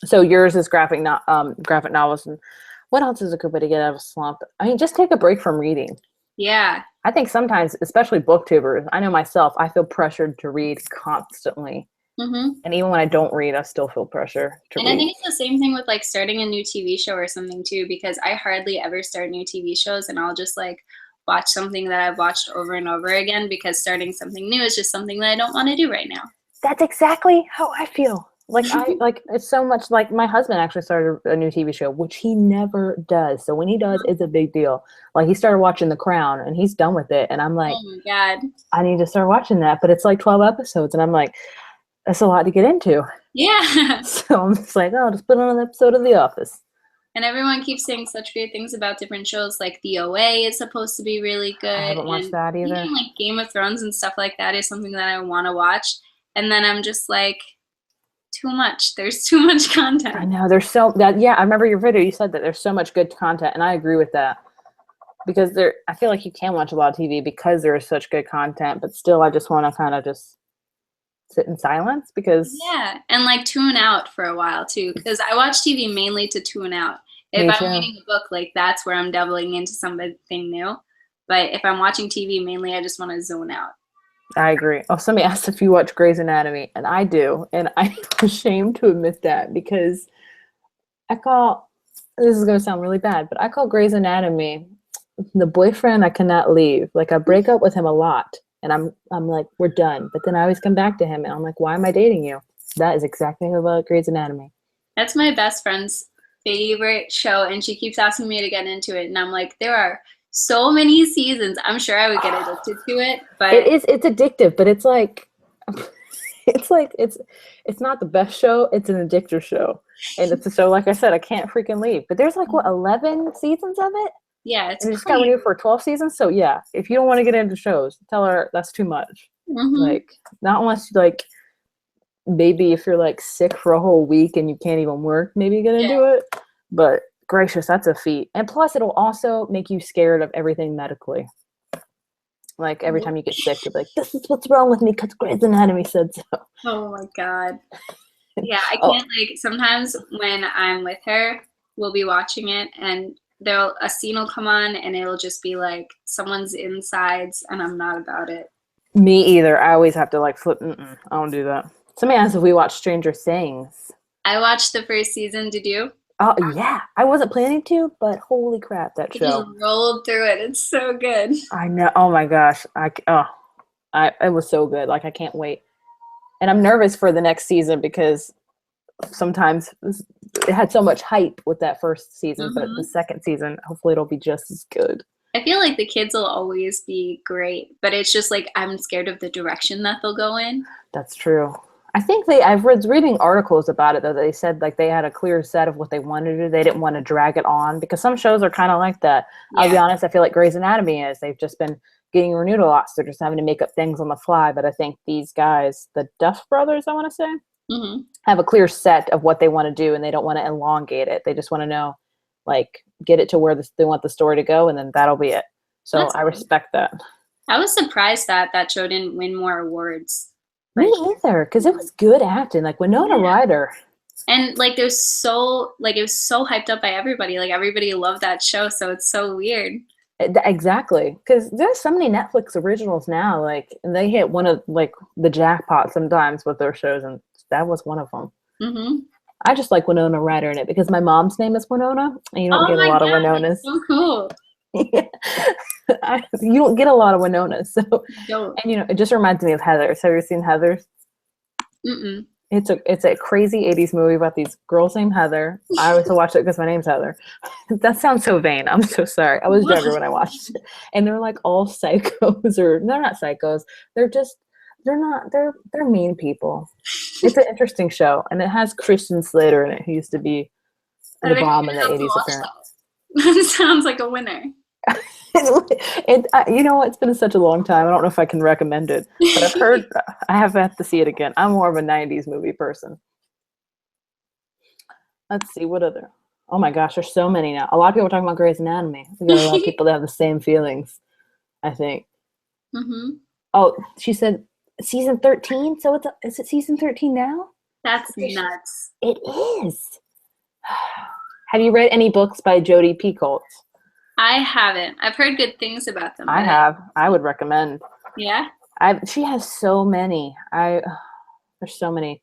So yours is graphic novels, and what else is a good way to get out of a slump? I mean, just take a break from reading. Yeah. I think sometimes, especially booktubers, I know myself, I feel pressured to read constantly. And even when I don't read, I still feel pressure to read. And I think it's the same thing with like starting a new TV show or something too, because I hardly ever start new TV shows, and I'll just like watch something that I've watched over and over again because starting something new is just something that I don't want to do right now. That's exactly how I feel. Like it's so much like my husband actually started a new TV show, which he never does. So when he does, it's a big deal. Like he started watching The Crown and he's done with it. And I'm like, oh my God, I need to start watching that. But it's like 12 episodes. And I'm like, that's a lot to get into. Yeah. So I'm just like, oh, just put on an episode of The Office. And everyone keeps saying such great things about different shows. Like The OA is supposed to be really good. I haven't watched that either. Even like Game of Thrones and stuff like that is something that I want to watch. And then I'm just like, too much. There's too much content. I know. Yeah, I remember your video. You said that there's so much good content, and I agree with that. Because I feel like you can watch a lot of TV because there is such good content, but still I just want to kind of just sit in silence because... Yeah, and like tune out for a while too, because I watch TV mainly to tune out. If I'm reading a book, like that's where I'm doubling into something new. But if I'm watching TV, mainly I just want to zone out. I agree. Oh, somebody asked if you watch Grey's Anatomy, and I do, and I'm ashamed to admit that because this is going to sound really bad, but I call Grey's Anatomy the boyfriend I cannot leave. Like I break up with him a lot, and I'm like, we're done. But then I always come back to him, and I'm like, why am I dating you? That is exactly about Grey's Anatomy. That's my best friend's favorite show, and she keeps asking me to get into it, and I'm like, there are so many seasons. I'm sure I would get addicted to it, but it's addictive, but it's not the best show. It's an addictor show, and it's a show, like I said, I can't freaking leave. But there's like 11 seasons of it. Yeah, it's and just got renewed for 12 seasons. So yeah, if you don't want to get into shows, tell her that's too much. Like not unless you like, maybe if you're like sick for a whole week and you can't even work, maybe get into it. But gracious, that's a feat. And plus it'll also make you scared of everything medically. Like every time you get sick, you'll be like, this is what's wrong with me because Grey's Anatomy said so. Oh my God. Yeah, I can't like sometimes when I'm with her, we'll be watching it and a scene will come on and it'll just be like someone's insides and I'm not about it. Me either. I always have to like flip. I don't do that. Somebody asked if we watched Stranger Things. I watched the first season. Did you? Oh yeah, I wasn't planning to, but holy crap, that show! Just rolled through it. It's so good. I know. Oh my gosh, it was so good. Like I can't wait, and I'm nervous for the next season because sometimes it had so much hype with that first season, but the second season, hopefully, it'll be just as good. I feel like the kids will always be great, but it's just like I'm scared of the direction that they'll go in. That's true. I think was reading articles about it though. They said like they had a clear set of what they wanted to do. They didn't want to drag it on because some shows are kind of like that. Yeah. I'll be honest. I feel like Grey's Anatomy is. They've just been getting renewed a lot, so they're just having to make up things on the fly. But I think these guys, the Duff brothers, I want to say, have a clear set of what they want to do, and they don't want to elongate it. They just want to know, like, get it to where they want the story to go, and then that'll be it. So I respect that. I was surprised that show didn't win more awards. Me either, because it was good acting. Like Winona Ryder. And like it was so hyped up by everybody. Like everybody loved that show, so it's so weird. Exactly, because there's so many Netflix originals now. Like, and they hit one of like the jackpot sometimes with their shows, and that was one of them. I just like Winona Ryder in it because my mom's name is Winona, and you don't get a lot of Winonas. That's so cool. You don't get a lot of Winonas, so and it just reminds me of Heathers. Have you seen Heathers? It's a crazy 80s movie about these girls named Heather. I always watch it because my name's Heather. That sounds so vain. I'm so sorry. I was younger when I watched it, and they're like all psychos, or they're not psychos. They're mean people. It's an interesting show, and it has Christian Slater in it, who used to be the bomb in the 80s. Apparently, that sounds like a winner. You know what? It's been such a long time. I don't know if I can recommend it, but I've heard I have to see it again. I'm more of a 90s movie person. Let's see, what other? Oh my gosh, there's so many now. A lot of people are talking about Grey's Anatomy. We got a lot of people that have the same feelings, I think. Oh, she said season 13. So is it season 13 now? That's nuts. It is. Have you read any books by Jodi Picoult? I haven't. I've heard good things about them. I have. I would recommend. Yeah? She has so many. There's so many.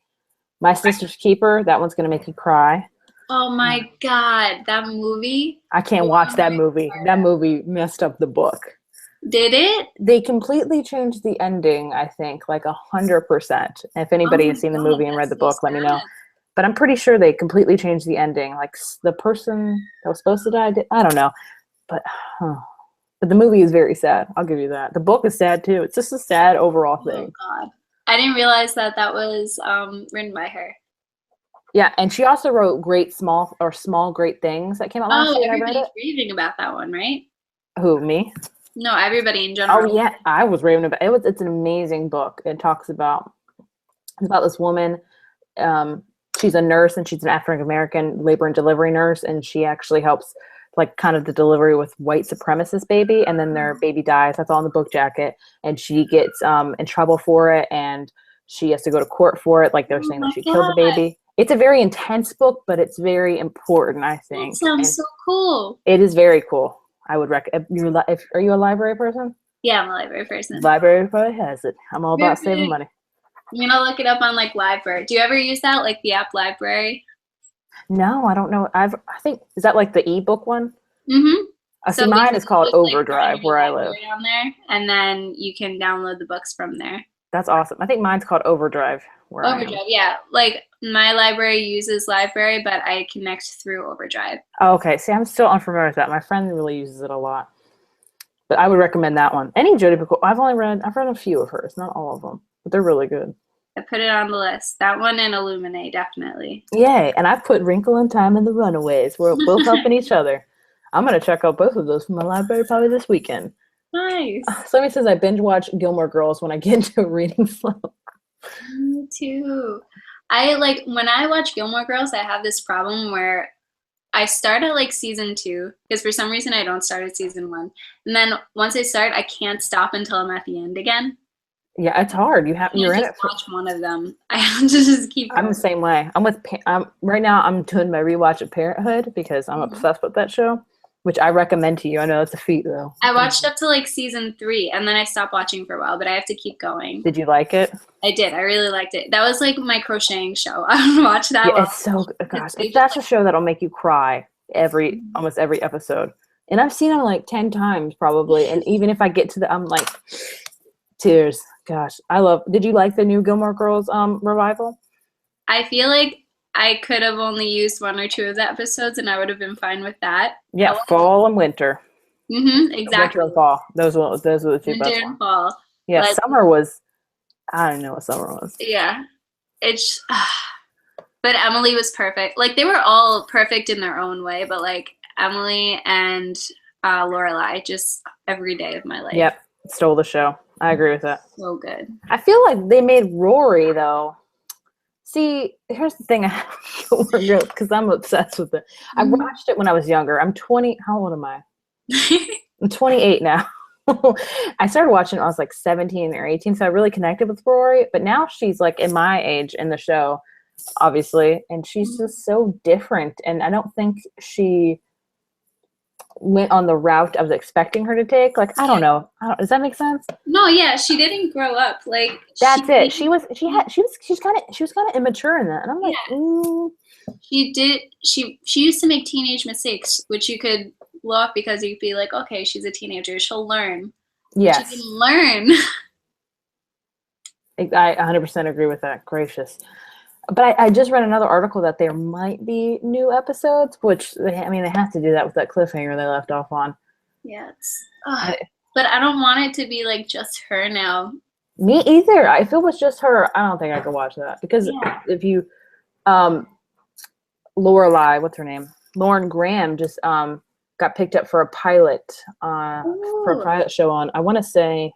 My Sister's Keeper, that one's going to make you cry. Oh my God, that movie? I can't watch that movie. That movie messed up the book. Did it? They completely changed the ending, I think, like 100%. If anybody has seen the movie and read the book, let me know. But I'm pretty sure they completely changed the ending. Like the person that was supposed to die, I don't know. But the movie is very sad. I'll give you that. The book is sad too. It's just a sad overall thing. Oh God, I didn't realize that was written by her. Yeah, and she also wrote Small Great Things that came out last year. Everybody's raving about that one, right? Who, me? No, everybody in general. Oh yeah, I was raving about it. It's an amazing book. It talks about this woman. She's a nurse, and she's an African American labor and delivery nurse, and she actually helps like kind of the delivery with white supremacist baby, and then their baby dies. That's all in the book jacket, and she gets in trouble for it, and she has to go to court for it. Like they're saying that she killed the baby. It's a very intense book, but it's very important, I think. That sounds so cool. It is very cool. I would recommend. Are you a library person? Yeah, I'm a library person. Library probably has it. I'm all about saving money. I'm gonna look it up on like Library. Do you ever use that, like the app Library? No, I don't know. I think, is that like the ebook one? So mine is called Overdrive, where I live. On there, and then you can download the books from there. That's awesome. I think mine's called Overdrive. Overdrive, yeah. Like my library uses Library, but I connect through Overdrive. Oh, okay. See, I'm still unfamiliar with that. My friend really uses it a lot. But I would recommend that one. Any Jodi Picoult. I've read a few of hers, not all of them, but they're really good. I put it on the list. That one and Illuminate, definitely. Yay. And I've put Wrinkle in Time and The Runaways. We're both helping each other. I'm going to check out both of those from my library probably this weekend. Nice. Somebody says I binge watch Gilmore Girls when I get into a reading slump. Me too. When I watch Gilmore Girls, I have this problem where I start at like season 2, because for some reason I don't start at season 1. And then once I start, I can't stop until I'm at the end again. Yeah, it's hard. You're in it. Watch one of them. I have to just keep going. I'm the same way. Right now I'm doing my rewatch of Parenthood because I'm obsessed with that show, which I recommend to you. I know it's a feat though. I watched up to like season 3 and then I stopped watching for a while, but I have to keep going. Did you like it? I did. I really liked it. That was like my crocheting show. I would watch that. Yeah, it's so gosh. That's a show that'll make you cry almost every episode. And I've seen them like 10 times probably. And even if I get to I'm like tears. Gosh, did you like the new Gilmore Girls revival? I feel like I could have only used 1 or 2 of the episodes and I would have been fine with that. Yeah, fall and winter. Exactly. Winter and fall. Those were the two best ones. Winter and fall. Yeah, summer was, I don't know what summer was. Yeah. it's, but Emily was perfect. Like, they were all perfect in their own way, but like Emily and Lorelai, just every day of my life. Yep, stole the show. I agree with that. So good. I feel like they made Rory though. See, here's the thing. Because I'm obsessed with it. I watched it when I was younger. I'm 20. How old am I? I'm 28 now. I started watching when I was like 17 or 18, so I really connected with Rory. But now she's like in my age in the show, obviously, and she's just so different. And I don't think she went on the route I was expecting her to take. Like, I don't know. Does that make sense? No, yeah, she didn't grow up. Like, that's it. She was kind of immature in that, and I'm like, She used to make teenage mistakes, which you could blow up because you'd be like, okay, she's a teenager, she'll learn. Yes, she didn't learn. I 100% agree with that. Gracious. But I just read another article that there might be new episodes, which they have to do that with that cliffhanger they left off on. Yeah, but I don't want it to be like just her now. Me either. If it was just her, I don't think I could watch that, because if you, Lorelai, what's her name? Lauren Graham just got picked up for a pilot for a pilot show on. I want to say.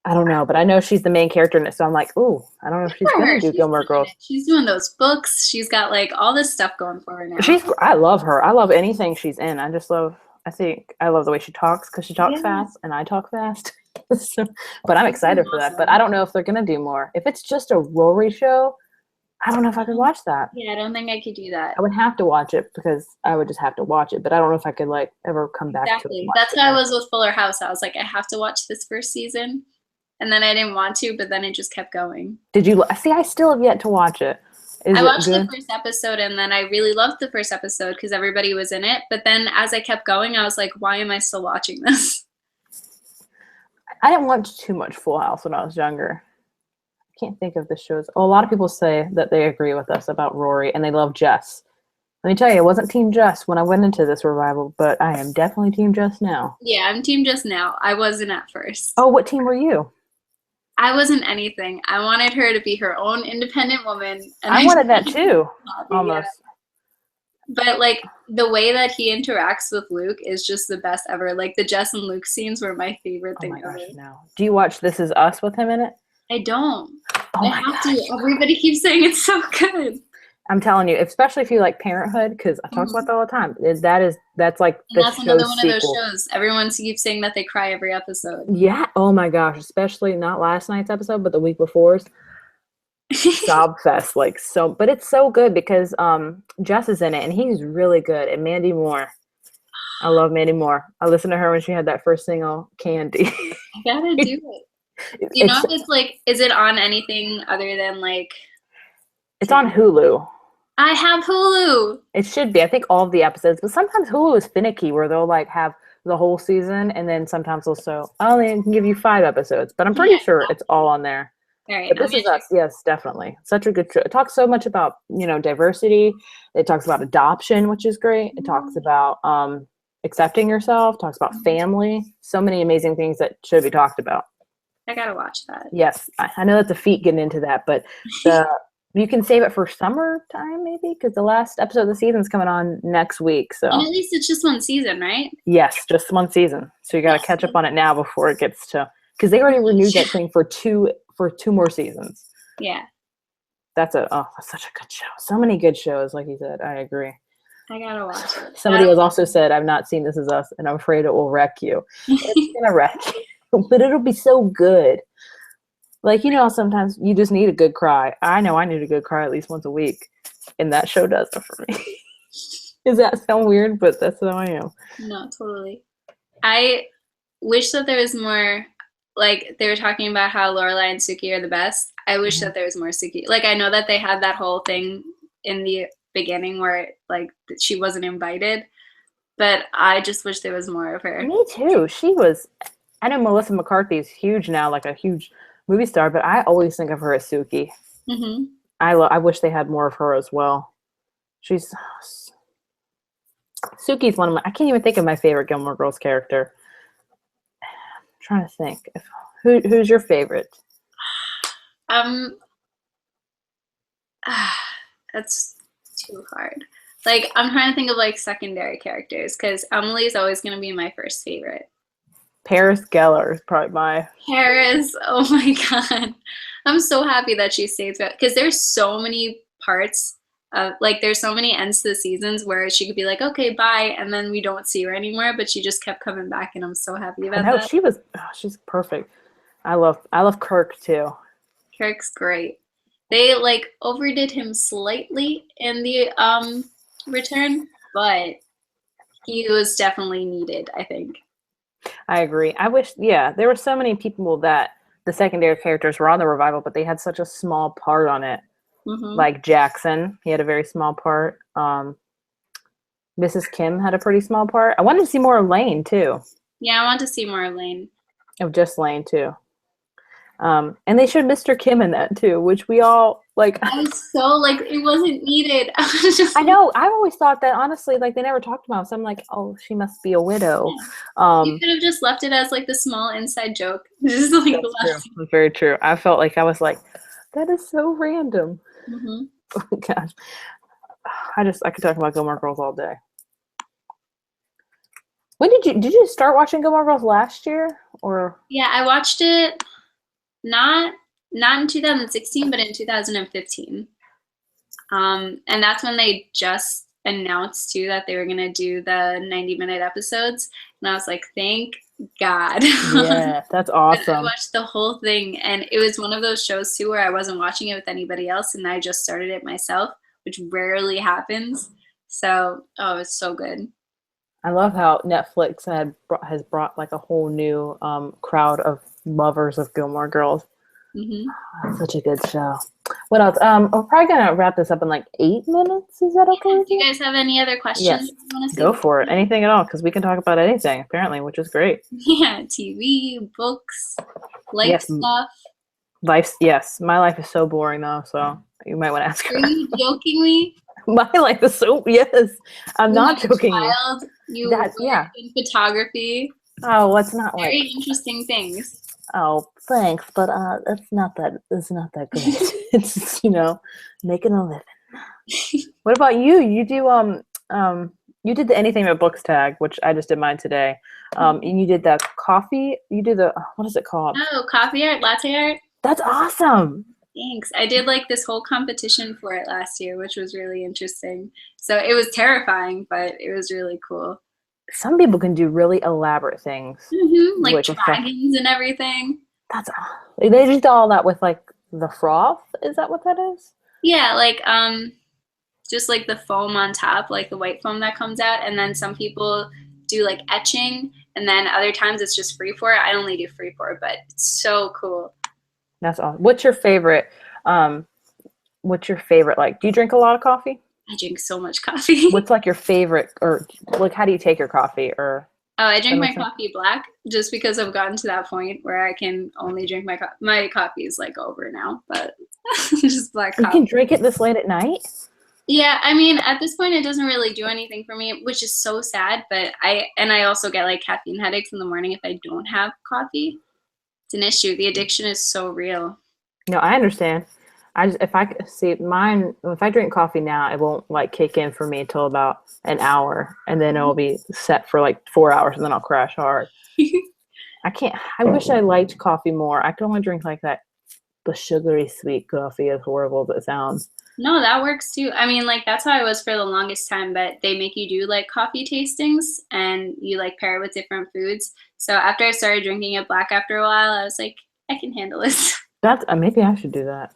I don't know, but I know she's the main character in it, so I'm like, ooh, I don't know if she's going to do Gilmore Girls. She's doing those books. She's got like all this stuff going for her now. I love her. I love anything she's in. I love the way she talks, because she talks fast and I talk fast. But I'm excited for that. But I don't know if they're going to do more. If it's just a Rory show, I don't know if I could watch that. Yeah, I don't think I could do that. I would have to watch it, because I would just have to watch it. But I don't know if I could like ever come back to it. That's how I was with Fuller House. I was like, I have to watch this first season. And then I didn't want to, but then it just kept going. Did you see? I still have yet to watch it. I watched the first episode, and then I really loved the first episode because everybody was in it. But then as I kept going, I was like, why am I still watching this? I didn't watch too much Full House when I was younger. I can't think of the shows. Oh, a lot of people say that they agree with us about Rory, and they love Jess. Let me tell you, I wasn't Team Jess when I went into this revival, but I am definitely Team Jess now. Yeah, I'm Team Jess now. I wasn't at first. Oh, what team were you? I wasn't anything. I wanted her to be her own independent woman. And I wanted that too, almost. But like the way that he interacts with Luke is just the best ever. Like the Jess and Luke scenes were my favorite thing ever. No. Do you watch This Is Us with him in it? I don't. I have to. Everybody keeps saying it's so good. I'm telling you, especially if you like Parenthood, because I talk about that all the time. That's like the that's another one of those shows. Everyone keeps saying that they cry every episode. Yeah. Oh my gosh. Especially not last night's episode, but the week before's. Sob fest, like so. But it's so good because Jess is in it, and he's really good. And Mandy Moore. I love Mandy Moore. I listened to her when she had that first single, Candy. I gotta do it. You know, if it's like, is it on anything other than like? It's on Hulu. I have Hulu. It should be. I think all of the episodes, but sometimes Hulu is finicky where they'll like have the whole season, and then sometimes they'll I only can give you 5 episodes, but I'm pretty sure it's all on there. All right, but This Is Us, yes, definitely. Such a good show. It talks so much about, diversity. It talks about adoption, which is great. It talks about accepting yourself, talks about family. So many amazing things that should be talked about. I gotta watch that. Yes, I know that's a feat getting into that, but you can save it for summertime, maybe, because the last episode of the season is coming on next week. So, and at least it's just one season, right? Yes, just one season. So you got to catch up on it now before it gets to, because they already renewed that thing for two more seasons. Yeah, that's such a good show. So many good shows, like you said. I agree. I gotta watch it. Somebody has also said, "I've not seen This Is Us, and I'm afraid it will wreck you." It's gonna wreck you, but it'll be so good. Like, sometimes you just need a good cry. I know I need a good cry at least once a week, and that show does it for me. Does that sound weird? But that's how I am. No, totally. I wish that there was more, like, they were talking about how Lorelai and Suki are the best. I wish that there was more Suki. Like, I know that they had that whole thing in the beginning where, like, she wasn't invited, but I just wish there was more of her. Me too. I know Melissa McCarthy is huge now, like a huge movie star, but I always think of her as Suki. Mm-hmm. I wish they had more of her as well. Suki's one of my, I can't even think of my favorite Gilmore Girls character. I'm trying to think. Who's your favorite? That's too hard. Like, I'm trying to think of like secondary characters because Emily is always going to be my first favorite. Paris Geller is probably my. Paris, oh my god. I'm so happy that she stayed throughout because there's so many parts of like there's so many ends to the seasons where she could be like, okay, bye, and then we don't see her anymore, but she just kept coming back and I'm so happy about that. She's perfect. I love Kirk too. Kirk's great. They like overdid him slightly in the return, but he was definitely needed, I think. I agree. I wish, there were so many people that the secondary characters were on the revival, but they had such a small part on it. Like Jackson, he had a very small part. Mrs. Kim had a pretty small part. I wanted to see more of Lane too. Yeah, I want to see more of Lane. Of just Lane too. And they showed Mr. Kim in that too, which we all like. I was so like, it wasn't needed. I know. I've always thought that honestly, like they never talked about it, so I'm like, oh, she must be a widow. You could have just left it as like the small inside joke. Just like that's very true. I felt like I was like, that is so random. Oh gosh, I could talk about Gilmore Girls all day. When did you start watching Gilmore Girls last year or? Yeah, I watched it. Not in 2016, but in 2015. And that's when they just announced too that they were gonna do the 90-minute episodes. And I was like, thank God. Yeah, that's awesome. I watched the whole thing, and it was one of those shows too where I wasn't watching it with anybody else, and I just started it myself, which rarely happens. So, it was so good. I love how Netflix has brought like a whole new crowd of lovers of Gilmore Girls. Such a good show. What else? We're probably gonna wrap this up in like 8 minutes. Is that okay? Do you guys have any other questions? Yes. Go for it. Anything at all, because we can talk about anything apparently, which is great. Yeah, TV, books, life stuff. Yes. My life is so boring though, so you might want to ask her. Are you joking me? My life is so I'm not joking. Child, you work in photography. Oh, it's not very interesting things. Oh, thanks, but it's not that great. It's just, making a living. What about you? You do you did the anything but books tag, which I just did mine today. And you did the coffee. You do the what is it called? Oh, coffee art, latte art. That's awesome. Thanks. I did like this whole competition for it last year, which was really interesting. So it was terrifying, but it was really cool. Some people can do really elaborate things. Like dragons and everything. They just do all that with like the froth. Is that what that is? Yeah, like just like the foam on top, like the white foam that comes out. And then some people do like etching. And then other times it's just free pour. I only do free pour, but it's so cool. That's awesome. What's your favorite? Like, do you drink a lot of coffee? I drink so much coffee. What's like your favorite, or like how do you take your coffee? Or I drink my coffee black just because I've gotten to that point where I can only drink my coffee is like over now, but just black coffee. You can drink it this late at night? Yeah, I mean, at this point it doesn't really do anything for me, which is so sad, but I also get like caffeine headaches in the morning if I don't have coffee. It's an issue. The addiction is so real. No, I understand. If I drink coffee now, it won't like kick in for me until about an hour, and then it'll be set for like 4 hours, and then I'll crash hard. I wish I liked coffee more. I can only drink like that, the sugary sweet coffee, as horrible as it sounds. No, that works too. I mean, like that's how I was for the longest time, but they make you do like coffee tastings and you like pair it with different foods. So after I started drinking it black after a while, I was like, I can handle this. Maybe I should do that.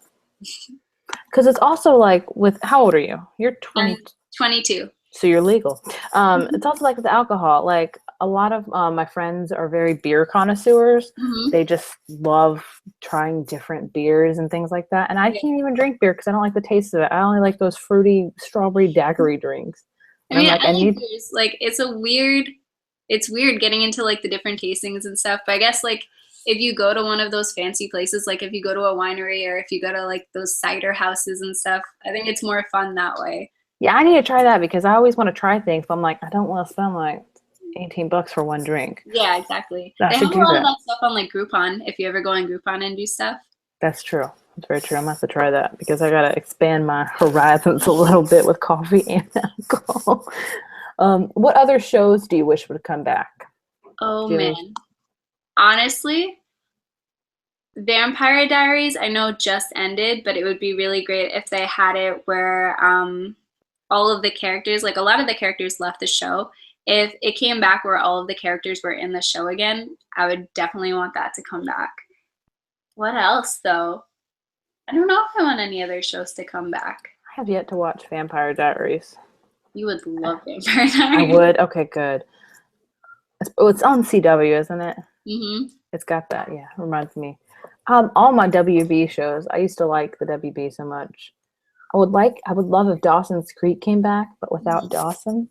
Because it's also like how old are you? You're 20. 22. So you're legal. It's also like with alcohol. Like a lot of my friends are very beer connoisseurs. They just love trying different beers and things like that. And I can't even drink beer because I don't like the taste of it. I only like those fruity strawberry daiquiri drinks. I mean, I like beers. Like it's weird getting into like the different tastings and stuff. But I guess like if you go to one of those fancy places, like if you go to a winery or if you go to like those cider houses and stuff, I think it's more fun that way. Yeah, I need to try that because I always want to try things, but I'm like, I don't want to spend like $18 for one drink. Yeah, exactly. They have a lot of that stuff on like Groupon if you ever go on Groupon and do stuff. That's true. It's very true. I'm going to have to try that because I got to expand my horizons a little bit with coffee and alcohol. What other shows do you wish would come back? Oh, man. Honestly, Vampire Diaries, I know just ended, but it would be really great if they had it where all of the characters, like a lot of the characters left the show. If it came back where all of the characters were in the show again, I would definitely want that to come back. What else, though? I don't know if I want any other shows to come back. I have yet to watch Vampire Diaries. You would love Vampire Diaries. I would? Okay, good. It's on CW, isn't it? Mm-hmm. It's got that, yeah. Reminds me. All my WB shows. I used to like the WB so much. I would love if Dawson's Creek came back, but without Dawson.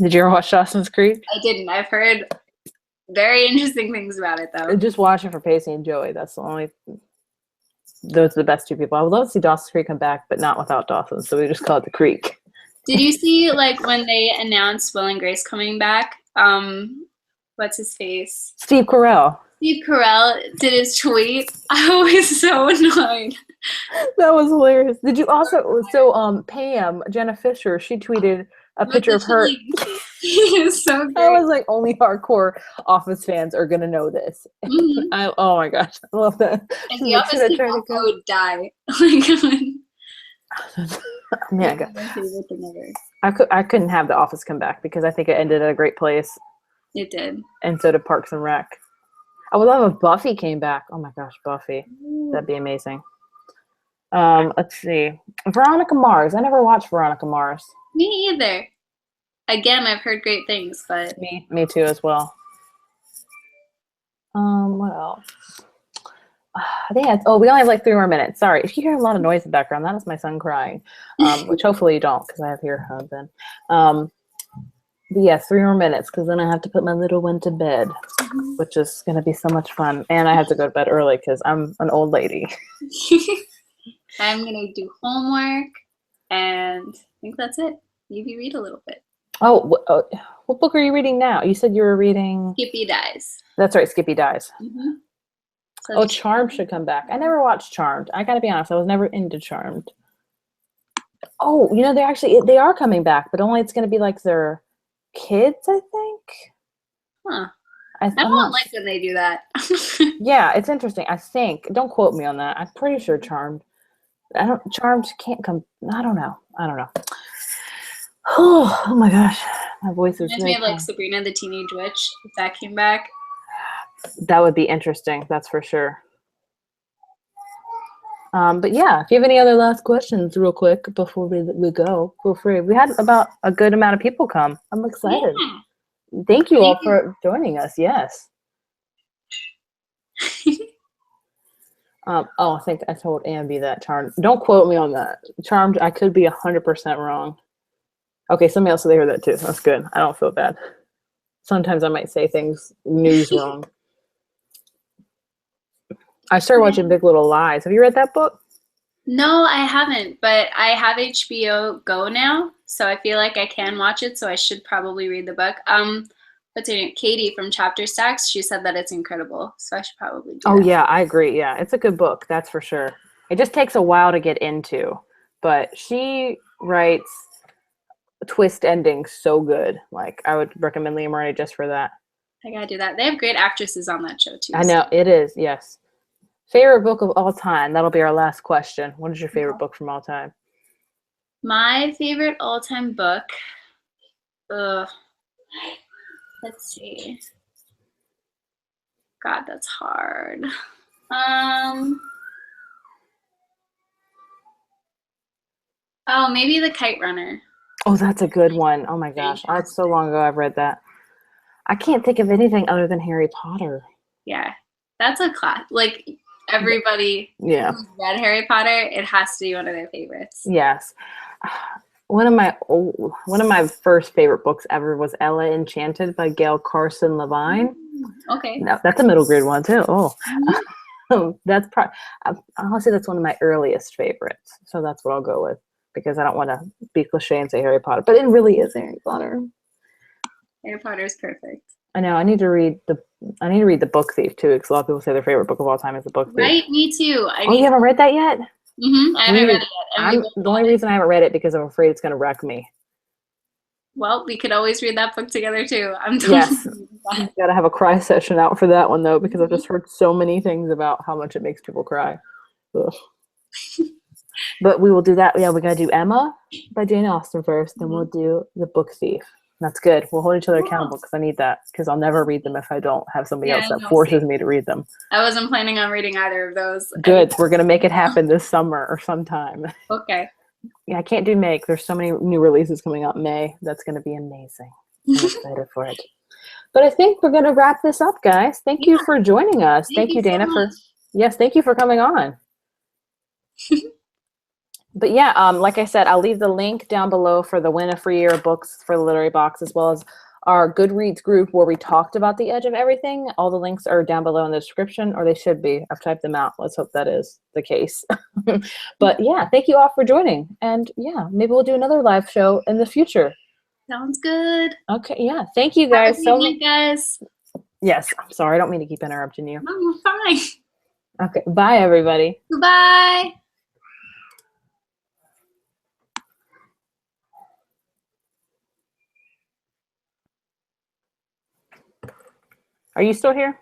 Did you ever watch Dawson's Creek? I didn't. I've heard very interesting things about it, though. Just watch it for Pacey and Joey. Those are the best two people. I would love to see Dawson's Creek come back, but not without Dawson. So we just call it the Creek. Did you see, like, when they announced Will and Grace coming back? What's his face? Steve Carell. Steve Carell did his tweet. I was so annoyed. That was hilarious. Did you also? So Pam, Jenna Fisher, she tweeted a picture of her. It was so great. I was like, only hardcore Office fans are gonna know this. Mm-hmm. Oh my gosh, I love that. And the Office people would die. Yeah, I couldn't have The Office come back because I think it ended at a great place. It did. And so did Parks and Rec. I would love if Buffy came back. Oh my gosh, Buffy. That'd be amazing. Let's see. Veronica Mars. I never watched Veronica Mars. Me either. Again, I've heard great things, but me too as well. What else? I think we only have like 3 more minutes. Sorry. If you hear a lot of noise in the background, that is my son crying. Which hopefully you don't because I have ear hub then. But yeah, 3 more minutes because then I have to put my little one to bed, which is going to be so much fun. And I have to go to bed early because I'm an old lady. I'm going to do homework, and I think that's it. Maybe read a little bit. What book are you reading now? You said you were reading... Skippy Dies. That's right, Skippy Dies. Mm-hmm. So Charmed should come back. I never watched Charmed. I got to be honest, I was never into Charmed. Oh, they are coming back, but only it's going to be like their kids, I think. Huh. I don't like when they do that. Yeah, it's interesting. I think. Don't quote me on that. I'm pretty sure Charmed. Charmed can't come. I don't know. Oh my gosh, my voice is. Reminds me of like Sabrina the Teenage Witch. If that came back, that would be interesting. That's for sure. But yeah, if you have any other last questions, real quick before we go, feel free. We had about a good amount of people come. I'm excited. Yeah. Thank you all for joining us. Yes. I think I told Ambi that Charmed. Don't quote me on that. Charmed, I could be 100% wrong. Okay, somebody else they heard that too. That's good. I don't feel bad. Sometimes I might say news wrong. I started watching Big Little Lies. Have you read that book? No, I haven't, but I have HBO Go now, so I feel like I can watch it, so I should probably read the book. What's her name? Katie from Chapter Stacks, she said that it's incredible, so I should probably do that. Yeah, I agree. Yeah, it's a good book, that's for sure. It just takes a while to get into, but she writes twist endings so good. Like, I would recommend Leah Moretti just for that. I gotta do that. They have great actresses on that show, too. I know, it is, yes. Favorite book of all time? That'll be our last question. What is your favorite book from all time? My favorite all-time book? Let's see. God, that's hard. Maybe The Kite Runner. Oh, that's a good one. Oh my gosh. It's so long ago I've read that. I can't think of anything other than Harry Potter. Yeah. That's a class. Like, everybody who's read Harry Potter, it has to be one of their favorites. Yes. One of my first favorite books ever was Ella Enchanted by Gail Carson Levine. Okay. No, that's a middle grade one too. That's honestly that's one of my earliest favorites. So that's what I'll go with because I don't want to be cliche and say Harry Potter, but it really is Harry Potter. Harry Potter is perfect. I know. I need to read the I need to read The Book Thief too, because a lot of people say their favorite book of all time is The Book Thief. Right? Me too. Oh, you haven't read that yet? I haven't read it yet. The only reason I haven't read it because I'm afraid it's going to wreck me. Well, we could always read that book together too. Yes. Got to have a cry session out for that one though, because I've just heard so many things about how much it makes people cry. Ugh. But we will do that. Yeah, we got to do Emma by Jane Austen first, then we'll do The Book Thief. That's good. We'll hold each other accountable because I need that, because I'll never read them if I don't have somebody else that forces me to read them. I wasn't planning on reading either of those. Good. We're going to make it happen this summer or sometime. Okay. Yeah, I can't do May. There's so many new releases coming out in May. That's going to be amazing. I'm excited for it. But I think we're going to wrap this up, guys. Thank you for joining us. Thank you, Dana, thank you for coming on. But yeah, like I said, I'll leave the link down below for the Win a Free Year of books for the Literary Box, as well as our Goodreads group where we talked about The Edge of Everything. All the links are down below in the description, or they should be. I've typed them out. Let's hope that is the case. But yeah, thank you all for joining. And yeah, maybe we'll do another live show in the future. Sounds good. Okay, yeah. Thank you guys so much. Guys. Yes, I'm sorry. I don't mean to keep interrupting you. No, you're fine. Okay, bye everybody. Goodbye. Are you still here?